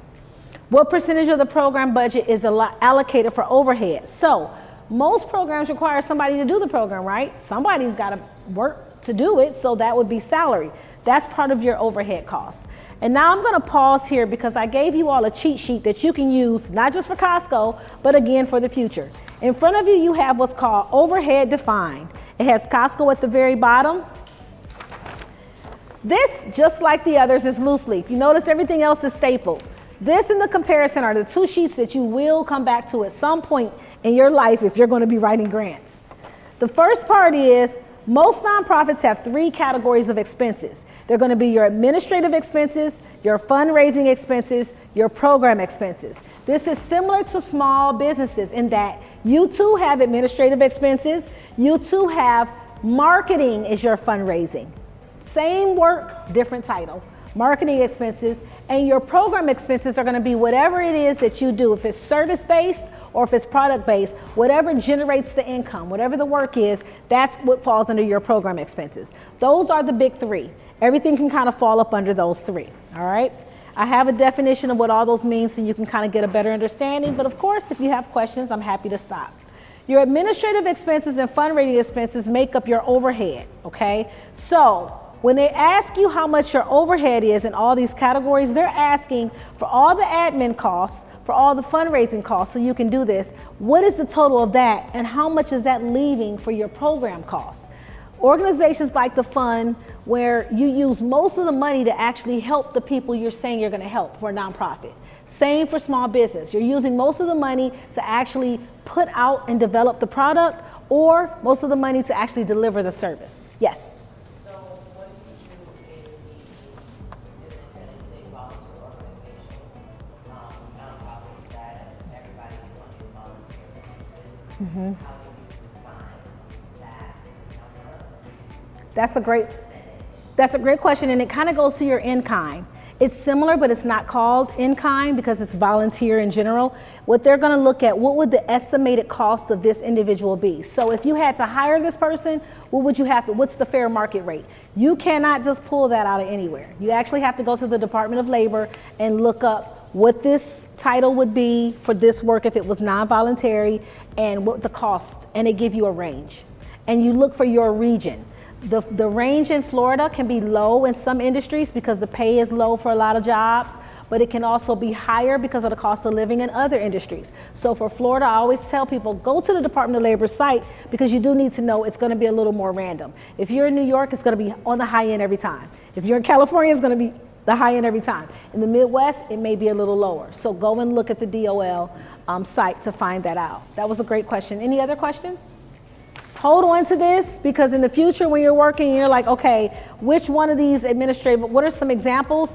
What percentage of the program budget is allocated for overhead? So most programs require somebody to do the program, right? Somebody's got to work to do it, so that would be salary. That's part of your overhead costs. And now I'm going to pause here because I gave you all a cheat sheet that you can use, not just for Costco, but again for the future. In front of you, you have what's called overhead defined. It has Costco at the very bottom. This, just like the others, is loose leaf. You notice everything else is stapled. This and the comparison are the 2 sheets that you will come back to at some point in your life if you're going to be writing grants. The first part is most nonprofits have 3 categories of expenses. They're going to be your administrative expenses, your fundraising expenses, your program expenses. This is similar to small businesses in that you too have administrative expenses, you too have marketing is your fundraising. Same work, different title. Marketing expenses, and your program expenses are going to be whatever it is that you do. If it's service-based or if it's product-based, whatever generates the income, whatever the work is, that's what falls under your program expenses. Those are the big 3. Everything can kind of fall up under those 3, all right? I have a definition of what all those mean so you can kind of get a better understanding, but of course, if you have questions, I'm happy to stop. Your administrative expenses and fundraising expenses make up your overhead, okay? So when they ask you how much your overhead is in all these categories, they're asking for all the admin costs, for all the fundraising costs, so you can do this. What is the total of that, and how much is that leaving for your program costs? Organizations like to fund where you use most of the money to actually help the people you're saying you're going to help for a nonprofit. Same for small business. You're using most of the money to actually put out and develop the product, or most of the money to actually deliver the service. Yes? Mm-hmm. That's a great question, and it kind of goes to your in-kind. It's similar, but it's not called in-kind because it's volunteer in general. What they're going to look at, what would the estimated cost of this individual be? So if you had to hire this person, what's the fair market rate? You cannot just pull that out of anywhere. You actually have to go to the Department of Labor and look up what this title would be for this work if it was non-voluntary, and what the cost, and they give you a range. And you look for your region. The range in Florida can be low in some industries because the pay is low for a lot of jobs, but it can also be higher because of the cost of living in other industries. So for Florida, I always tell people, go to the Department of Labor site because you do need to know it's going to be a little more random. If you're in New York, it's going to be on the high end every time. If you're in California, it's going to be the high end every time. In the Midwest, it may be a little lower. So go and look at the DOL site to find that out. That was a great question. Any other questions? Hold on to this, because in the future when you're working, you're like, okay, which one of these administrative, what are some examples?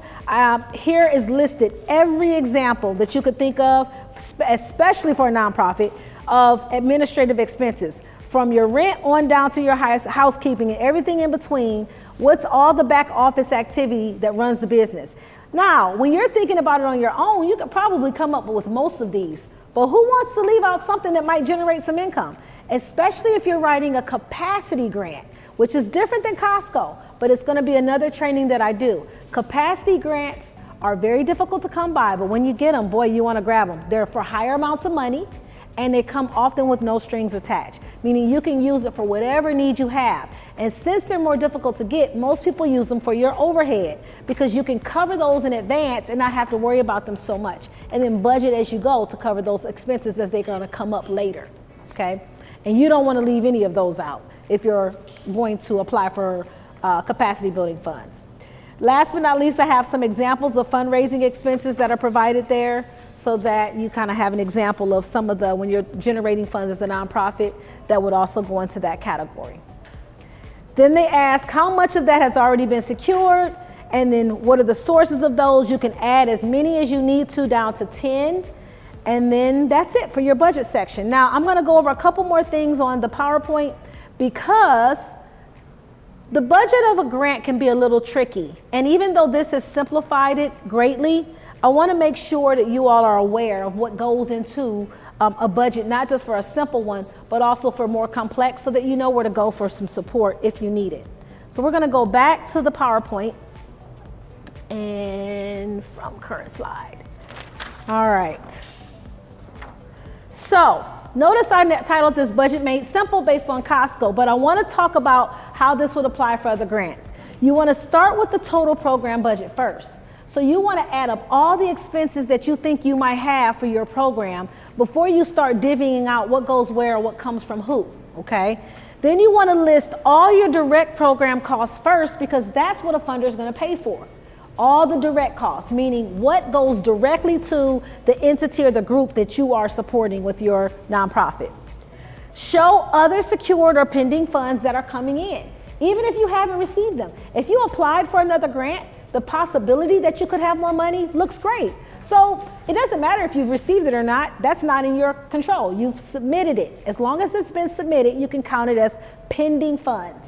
Here is listed every example that you could think of, especially for a nonprofit, of administrative expenses. From your rent on down to your housekeeping and everything in between, what's all the back office activity that runs the business. Now, when you're thinking about it on your own, you could probably come up with most of these, but who wants to leave out something that might generate some income? Especially if you're writing a capacity grant, which is different than Costco, but it's going to be another training that I do. Capacity grants are very difficult to come by, but when you get them, boy, you want to grab them. They're for higher amounts of money, and they come often with no strings attached, meaning you can use it for whatever need you have. And since they're more difficult to get, most people use them for your overhead because you can cover those in advance and not have to worry about them so much, and then budget as you go to cover those expenses as they're going to come up later, okay? And you don't want to leave any of those out if you're going to apply for capacity building funds. Last but not least, I have some examples of fundraising expenses that are provided there so that you kind of have an example of some of the, when you're generating funds as a nonprofit, that would also go into that category. Then they ask how much of that has already been secured, and then what are the sources of those. You can add as many as you need to, down to 10. And then that's it for your budget section. Now, I'm going to go over a couple more things on the PowerPoint because the budget of a grant can be a little tricky. And even though this has simplified it greatly, I want to make sure that you all are aware of what goes into a budget, not just for a simple one, but also for more complex, so that you know where to go for some support if you need it. So we're going to go back to the PowerPoint and from current slide. All right. So notice I titled this Budget Made Simple based on Costco, but I want to talk about how this would apply for other grants. You want to start with the total program budget first. So you want to add up all the expenses that you think you might have for your program before you start divvying out what goes where or what comes from who, okay? Then you want to list all your direct program costs first, because that's what a funder is going to pay for. All the direct costs, meaning what goes directly to the entity or the group that you are supporting with your nonprofit. Show other secured or pending funds that are coming in, even if you haven't received them. If you applied for another grant, the possibility that you could have more money looks great. So it doesn't matter if you've received it or not. That's not in your control. You've submitted it. As long as it's been submitted, you can count it as pending funds.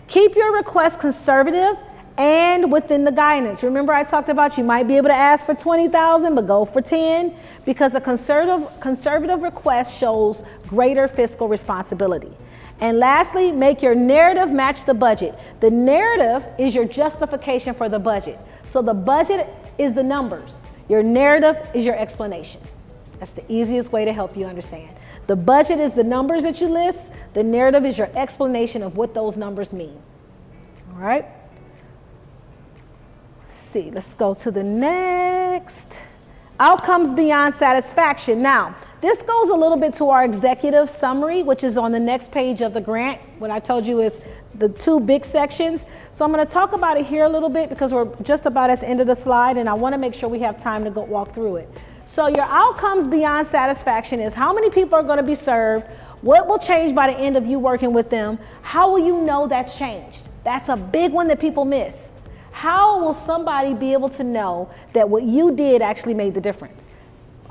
Keep your request conservative and within the guidance. Remember, I talked about you might be able to ask for 20,000, but go for 10, because a conservative request shows greater fiscal responsibility. And lastly, make your narrative match the budget. The narrative is your justification for the budget. So the budget is the numbers. Your narrative is your explanation. That's the easiest way to help you understand. The budget is the numbers that you list. The narrative is your explanation of what those numbers mean. All right? Let's go to the next. Outcomes beyond satisfaction. Now, this goes a little bit to our executive summary, which is on the next page of the grant. What I told you is the two big sections. So I'm going to talk about it here a little bit because we're just about at the end of the slide, and I want to make sure we have time to go walk through it. So your outcomes beyond satisfaction is how many people are going to be served, what will change by the end of you working with them, how will you know that's changed? That's a big one that people miss. How will somebody be able to know that what you did actually made the difference?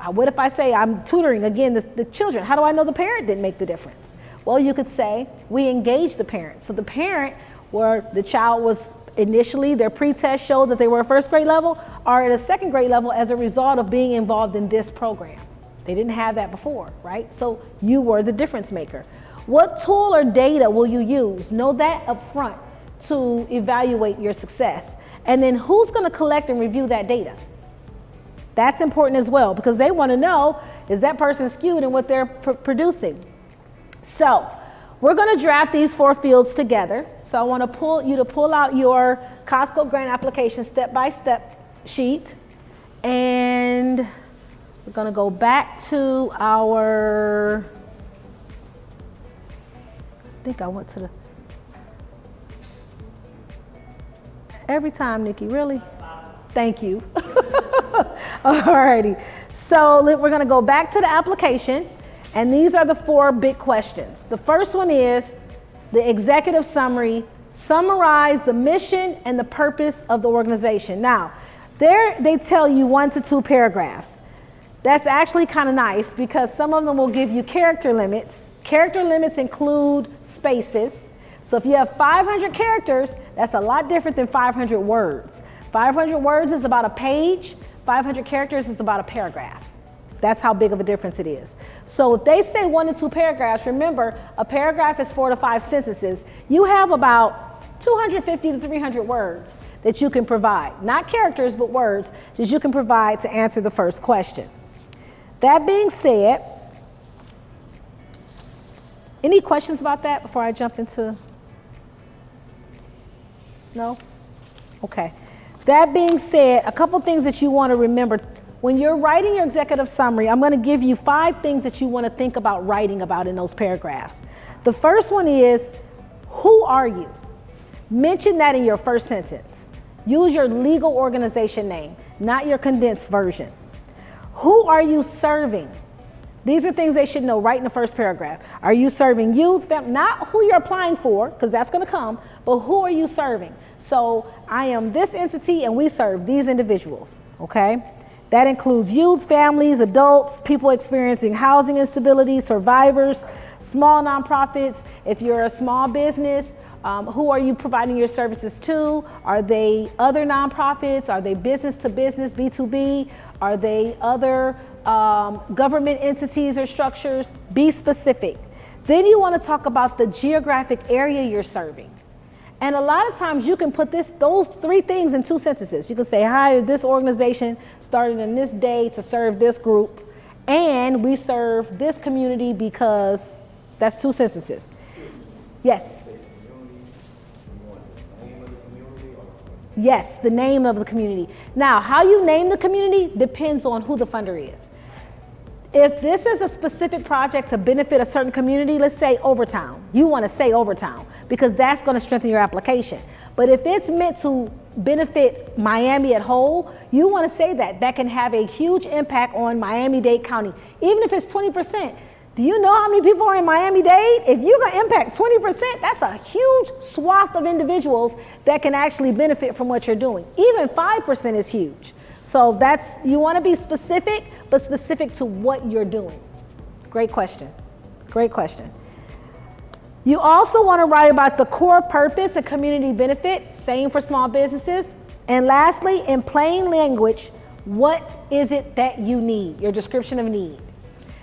What if I say I'm tutoring, again, the children? How do I know the parent didn't make the difference? Well, you could say we engaged the parent. So the parent, where the child was initially, their pre-test showed that they were a first grade level, or at a second grade level as a result of being involved in this program. They didn't have that before, right? So you were the difference maker. What tool or data will you use? Know that up front to evaluate your success. And then who's going to collect and review that data? That's important as well because they want to know, is that person skewed in what they're producing? So we're going to draft these 4 fields together. So I want to pull out your Costco grant application step-by-step sheet. And we're going to go back to our, I think I went to the, every time, Nikki, really? Thank you. Alrighty. So we're going to go back to the application, and these are the 4 big questions. The first one is the executive summary. Summarize the mission and the purpose of the organization. Now, there they tell you 1 to 2 paragraphs. That's actually kind of nice because some of them will give you character limits. Character limits include spaces. So if you have 500 characters, that's a lot different than 500 words. 500 words is about a page. 500 characters is about a paragraph. That's how big of a difference it is. So if they say 1 to 2 paragraphs, remember a paragraph is 4 to 5 sentences. You have about 250 to 300 words that you can provide, not characters, but words that you can provide to answer the first question. That being said, any questions about that before I jump into? No? Okay. That being said, a couple things that you want to remember. When you're writing your executive summary, I'm going to give you 5 things that you want to think about writing about in those paragraphs. The first one is, who are you? Mention that in your first sentence. Use your legal organization name, not your condensed version. Who are you serving? These are things they should know right in the first paragraph. Are you serving youth, not who you're applying for, because that's going to come, but who are you serving? So I am this entity and we serve these individuals, okay? That includes youth, families, adults, people experiencing housing instability, survivors, small nonprofits. If you're a small business, who are you providing your services to? Are they other nonprofits? Are they business to business, B2B? Are they other government entities or structures? Be specific. Then you want to talk about the geographic area you're serving. And a lot of times you can put those 3 things in 2 sentences. You can say, hi, this organization started in this day to serve this group, and we serve this community because that's 2 sentences. Yes. Yes, the name of the community. Now, how you name the community depends on who the funder is. If this is a specific project to benefit a certain community, let's say Overtown, you want to say Overtown because that's going to strengthen your application. But if it's meant to benefit Miami at whole, you want to say that can have a huge impact on Miami-Dade County, even if it's 20%. Do you know how many people are in Miami-Dade? If you're going to impact 20%, that's a huge swath of individuals that can actually benefit from what you're doing. Even 5% is huge. So you want to be specific, but specific to what you're doing. Great question. Great question. You also want to write about the core purpose and community benefit, same for small businesses. And lastly, in plain language, what is it that you need? Your description of need.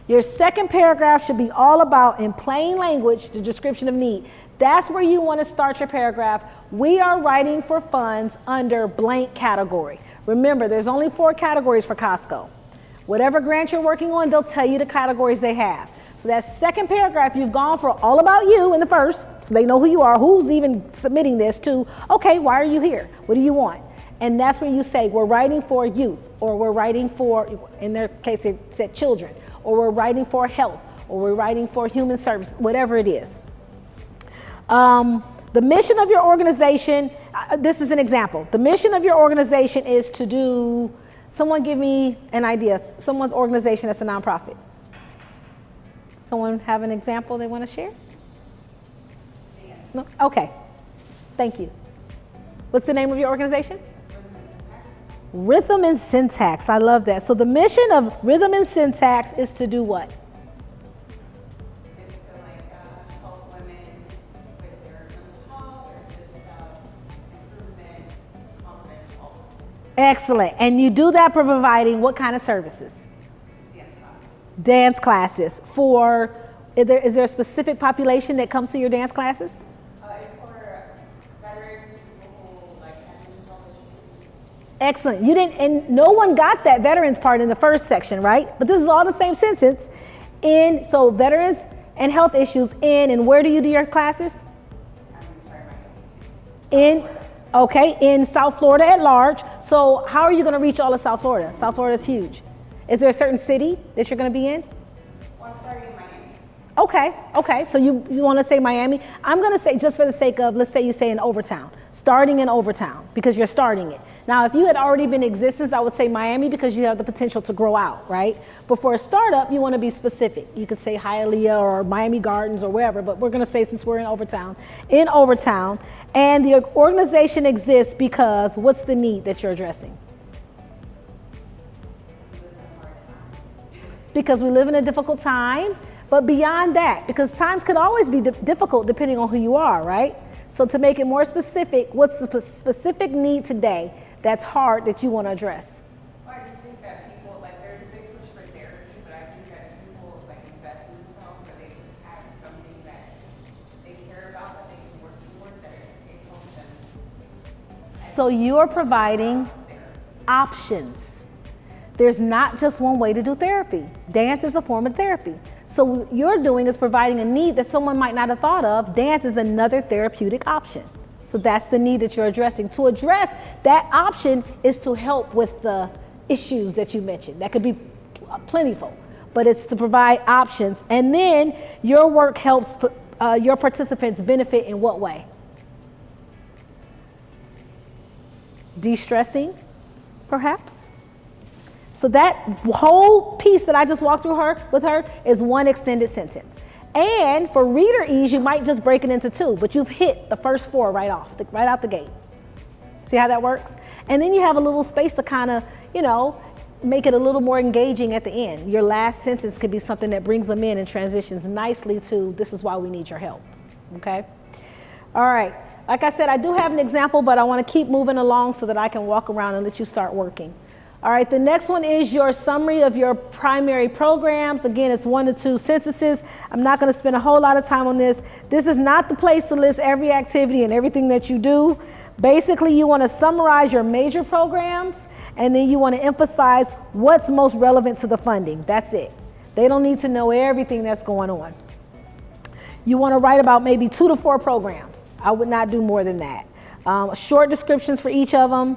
Your second paragraph should be all about, in plain language, the description of need. That's where you want to start your paragraph. We are writing for funds under blank category. Remember, there's only 4 categories for Costco. Whatever grant you're working on, they'll tell you the categories they have. So that second paragraph, you've gone for all about you in the first, so they know who you are, who's even submitting this to, okay, why are you here? What do you want? And that's where you say, we're writing for youth, or we're writing for, in their case, it said children, or we're writing for health, or we're writing for human service, whatever it is. The mission of your organization, this is an example. The mission of your organization is to do, someone give me an idea, someone's organization that's a nonprofit. Someone have an example they want to share? No? Okay, thank you. What's the name of your organization? Rhythm and Syntax, I love that. So the mission of Rhythm and Syntax is to do what? It's to help women with their mental health or just improvement, confidence, health. Excellent. And you do that by providing what kind of services? Dance classes. For, is there a specific population that comes to your dance classes? It's for veterans, people who have mental health issues. Excellent. You didn't, and no one got that veterans part in the first section, right? But this is all the same sentence. So veterans and health issues and where do you do your classes? In South Florida at large. So how are you going to reach all of South Florida? South Florida is huge. Is there a certain city that you're going to be in? Well, I'm starting in Miami. Okay. So you want to say Miami? I'm going to say, just for the sake of, let's say you say in Overtown, starting in Overtown, because you're starting it. Now, if you had already been in existence, I would say Miami because you have the potential to grow out, right? But for a startup, you want to be specific. You could say Hialeah or Miami Gardens or wherever, but we're going to say, since we're in Overtown, and the organization exists because what's the need that you're addressing? Because we live in a difficult time, but beyond that, because times could always be difficult depending on who you are, right? So to make it more specific, what's the specific need today that's hard that you want to address? Well, I just think that people, like, there's a big push for therapy, but I think that people, like, invest in themselves, that they just have something that they care about, that they can work towards, that it helps them. So you're providing options. There's not just one way to do therapy. Dance is a form of therapy. So what you're doing is providing a need that someone might not have thought of. Dance is another therapeutic option. So that's the need that you're addressing. To address that option is to help with the issues that you mentioned. That could be plentiful, but it's to provide options. And then your work helps your participants benefit in what way? De-stressing, perhaps? So that whole piece that I just walked through with her is one extended sentence. And for reader ease, you might just break it into two, but you've hit the first four right out the gate. See how that works? And then you have a little space to kind of, make it a little more engaging at the end. Your last sentence could be something that brings them in and transitions nicely to, this is why we need your help, okay? All right, like I said, I do have an example, but I want to keep moving along so that I can walk around and let you start working. All right, the next one is your summary of your primary programs. Again, it's 1 to 2 sentences. I'm not going to spend a whole lot of time on this. This is not the place to list every activity and everything that you do. Basically, you want to summarize your major programs, and then you want to emphasize what's most relevant to the funding. That's it. They don't need to know everything that's going on. You want to write about maybe 2 to 4 programs. I would not do more than that. Short descriptions for each of them.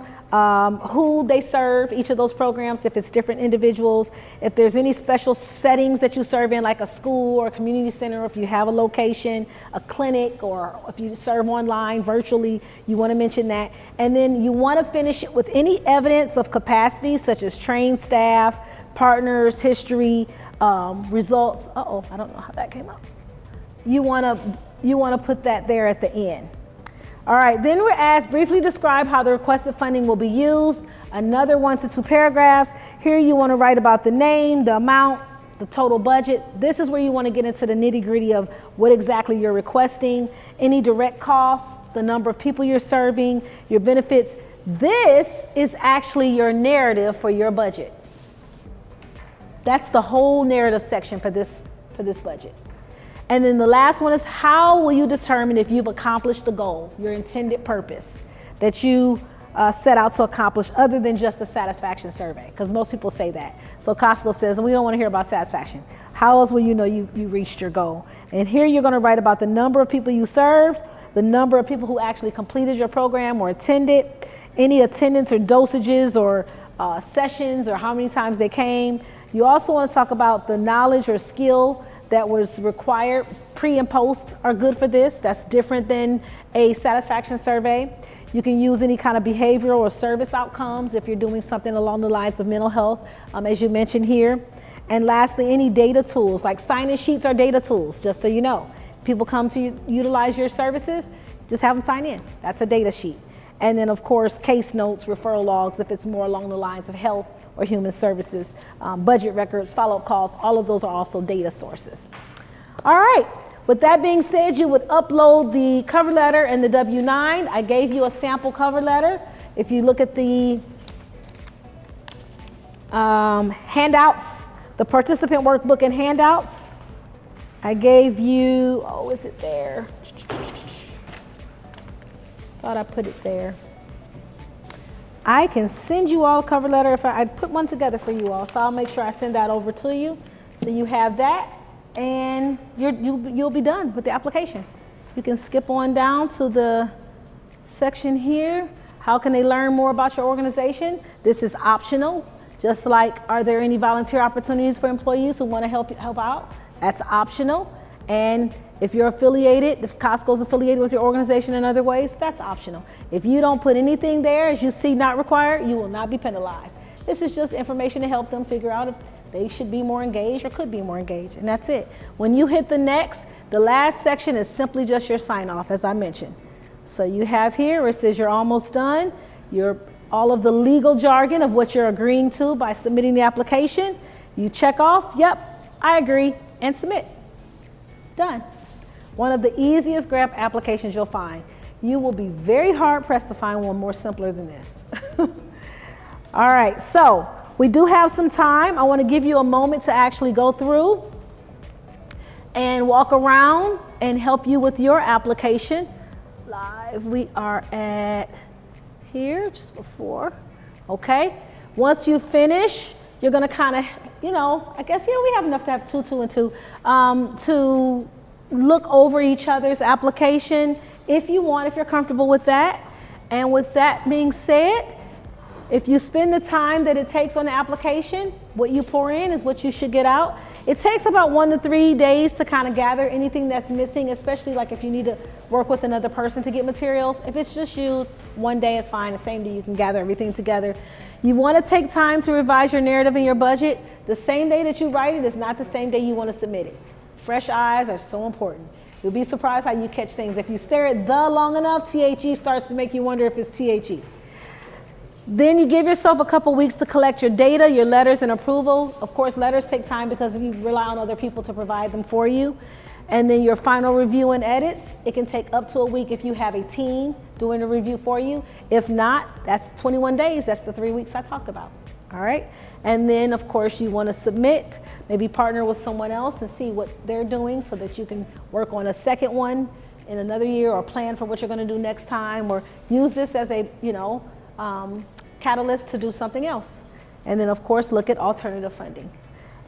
Who they serve, each of those programs, if it's different individuals, if there's any special settings that you serve in, like a school or a community center, or if you have a location, a clinic, or if you serve online, virtually, you want to mention that. And then you want to finish it with any evidence of capacity, such as trained staff, partners, history, results. I don't know how that came up. You want to put that there at the end. All right, then we're asked, briefly describe how the requested funding will be used. Another 1 to 2 paragraphs. Here you want to write about the name, the amount, the total budget. This is where you want to get into the nitty-gritty of what exactly you're requesting, any direct costs, the number of people you're serving, your benefits. This is actually your narrative for your budget. That's the whole narrative section for this budget. And then the last one is, how will you determine if you've accomplished the goal, your intended purpose that you set out to accomplish, other than just a satisfaction survey? Because most people say that. So Costco says, we don't want to hear about satisfaction. How else will you know you reached your goal? And here you're going to write about the number of people you served, the number of people who actually completed your program or attended, any attendance or dosages or sessions, or how many times they came. You also want to talk about the knowledge or skill that was required. Pre and post are good for this. That's different than a satisfaction survey. You can use any kind of behavioral or service outcomes if you're doing something along the lines of mental health, as you mentioned here. And lastly, any data tools, like sign-in sheets are data tools, just so you know. People come to utilize your services, just have them sign in. That's a data sheet. And then, of course, case notes, referral logs, if it's more along the lines of health or human services, budget records, follow-up calls, all of those are also data sources. All right, with that being said, you would upload the cover letter and the W-9. I gave you a sample cover letter. If you look at the handouts, the participant workbook and handouts, I gave you, is it there? Thought I put it there. I can send you all a cover letter if I put one together for you all. So I'll make sure I send that over to you. So you have that, and you'll be done with the application. You can skip on down to the section here. How can they learn more about your organization? This is optional. Just like, are there any volunteer opportunities for employees who want to help out? That's optional. And if you're affiliated, if Costco's affiliated with your organization in other ways, that's optional. If you don't put anything there as you see not required, you will not be penalized. This is just information to help them figure out if they should be more engaged or could be more engaged, and that's it. When you hit the next, the last section is simply just your sign off, as I mentioned. So you have here where it says you're almost done. All of the legal jargon of what you're agreeing to by submitting the application. You check off, yep, I agree, and submit. Done. One of the easiest grant applications you'll find. You will be very hard pressed to find one more simpler than this. All right, so we do have some time. I want to give you a moment to actually go through and walk around and help you with your application. Live, we are at here just before. Okay, once you finish, you're going to kind of, I guess, we have enough to have two and two, to look over each other's application if you want, if you're comfortable with that. And with that being said, if you spend the time that it takes on the application, what you pour in is what you should get out. It takes about 1 to 3 days to kind of gather anything that's missing, especially like if you need to work with another person to get materials. If it's just you, 1 day is fine. The same day you can gather everything together. You want to take time to revise your narrative and your budget. The same day that you write it is not the same day you want to submit it. Fresh eyes are so important. You'll be surprised how you catch things. If you stare at the long enough, THE starts to make you wonder if it's THE. Then you give yourself a couple weeks to collect your data, your letters and approval. Of course, letters take time because you rely on other people to provide them for you. And then your final review and edits, it can take up to a week if you have a team doing a review for you. If not, that's 21 days. That's the 3 weeks I talked about. All right. And then, of course, you want to submit, maybe partner with someone else and see what they're doing so that you can work on a second one in another year or plan for what you're going to do next time, or use this as a, catalyst to do something else. And then, of course, look at alternative funding.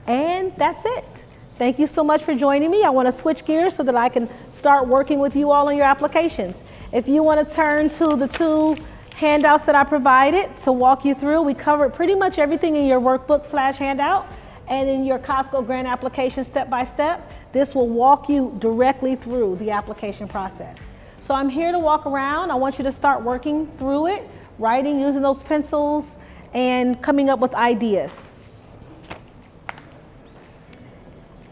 And that's it. Thank you so much for joining me. I want to switch gears so that I can start working with you all on your applications. If you want to turn to the 2 handouts that I provided to walk you through, we covered pretty much everything in your workbook/handout and in your Costco grant application step by step. This will walk you directly through the application process. So I'm here to walk around. I want you to start working through it, writing, using those pencils, and coming up with ideas.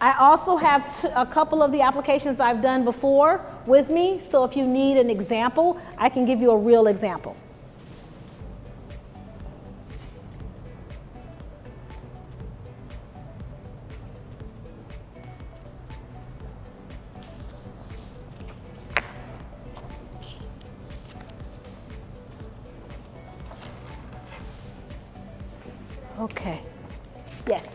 I also have a couple of the applications I've done before with me, so if you need an example, I can give you a real example. Okay, yes.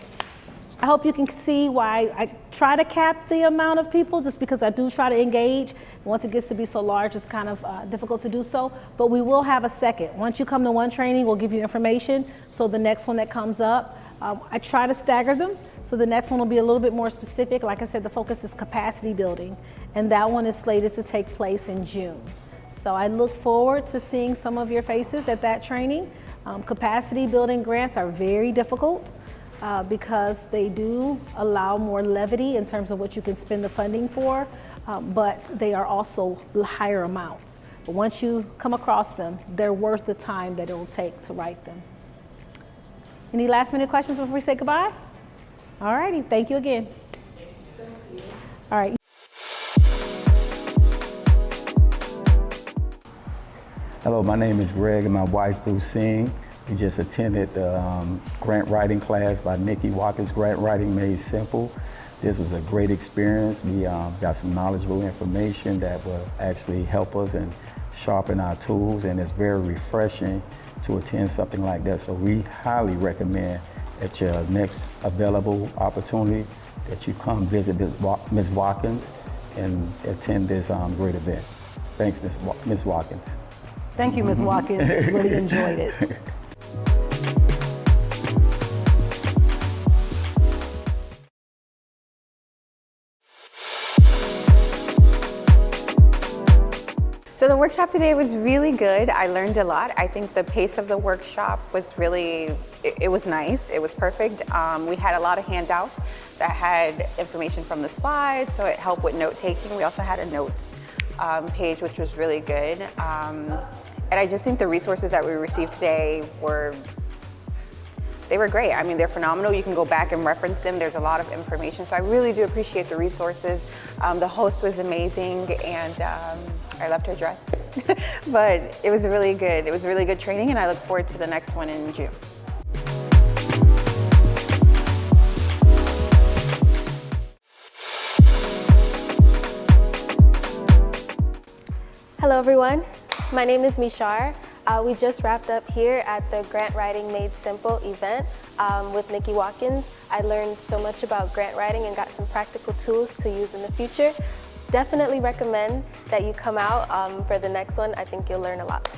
I hope you can see why I try to cap the amount of people, just because I do try to engage. Once it gets to be so large, it's kind of difficult to do so, but we will have a second. Once you come to one training, we'll give you information. So the next one that comes up, I try to stagger them. So the next one will be a little bit more specific. Like I said, the focus is capacity building, and that one is slated to take place in June. So I look forward to seeing some of your faces at that training. Capacity building grants are very difficult because they do allow more levity in terms of what you can spend the funding for, but they are also higher amounts. But once you come across them, they're worth the time that it will take to write them. Any last minute questions before we say goodbye? All righty, thank you again. Thank you. All right. Hello, my name is Greg and my wife, Singh. We just attended the grant writing class by Nikki Watkins, Grant Writing Made Simple. This was a great experience. We got some knowledgeable information that will actually help us and sharpen our tools, and it's very refreshing to attend something like that. So we highly recommend at your next available opportunity that you come visit Ms. Watkins and attend this great event. Thanks, Ms. Watkins. Thank you, Ms. Watkins. Really enjoyed it. So the workshop today was really good. I learned a lot. I think the pace of the workshop was really, it was nice. It was perfect. We had a lot of handouts that had information from the slides, so it helped with note taking. We also had a notes page, which was really good. And I just think the resources that we received today they were great. I mean, they're phenomenal. You can go back and reference them. There's a lot of information. So I really do appreciate the resources. The host was amazing, and I loved her dress. But it was really good. It was really good training, and I look forward to the next one in June. Hello everyone, my name is Mishar. We just wrapped up here at the Grant Writing Made Simple event with Nikki Watkins. I learned so much about grant writing and got some practical tools to use in the future. Definitely recommend that you come out for the next one. I think you'll learn a lot.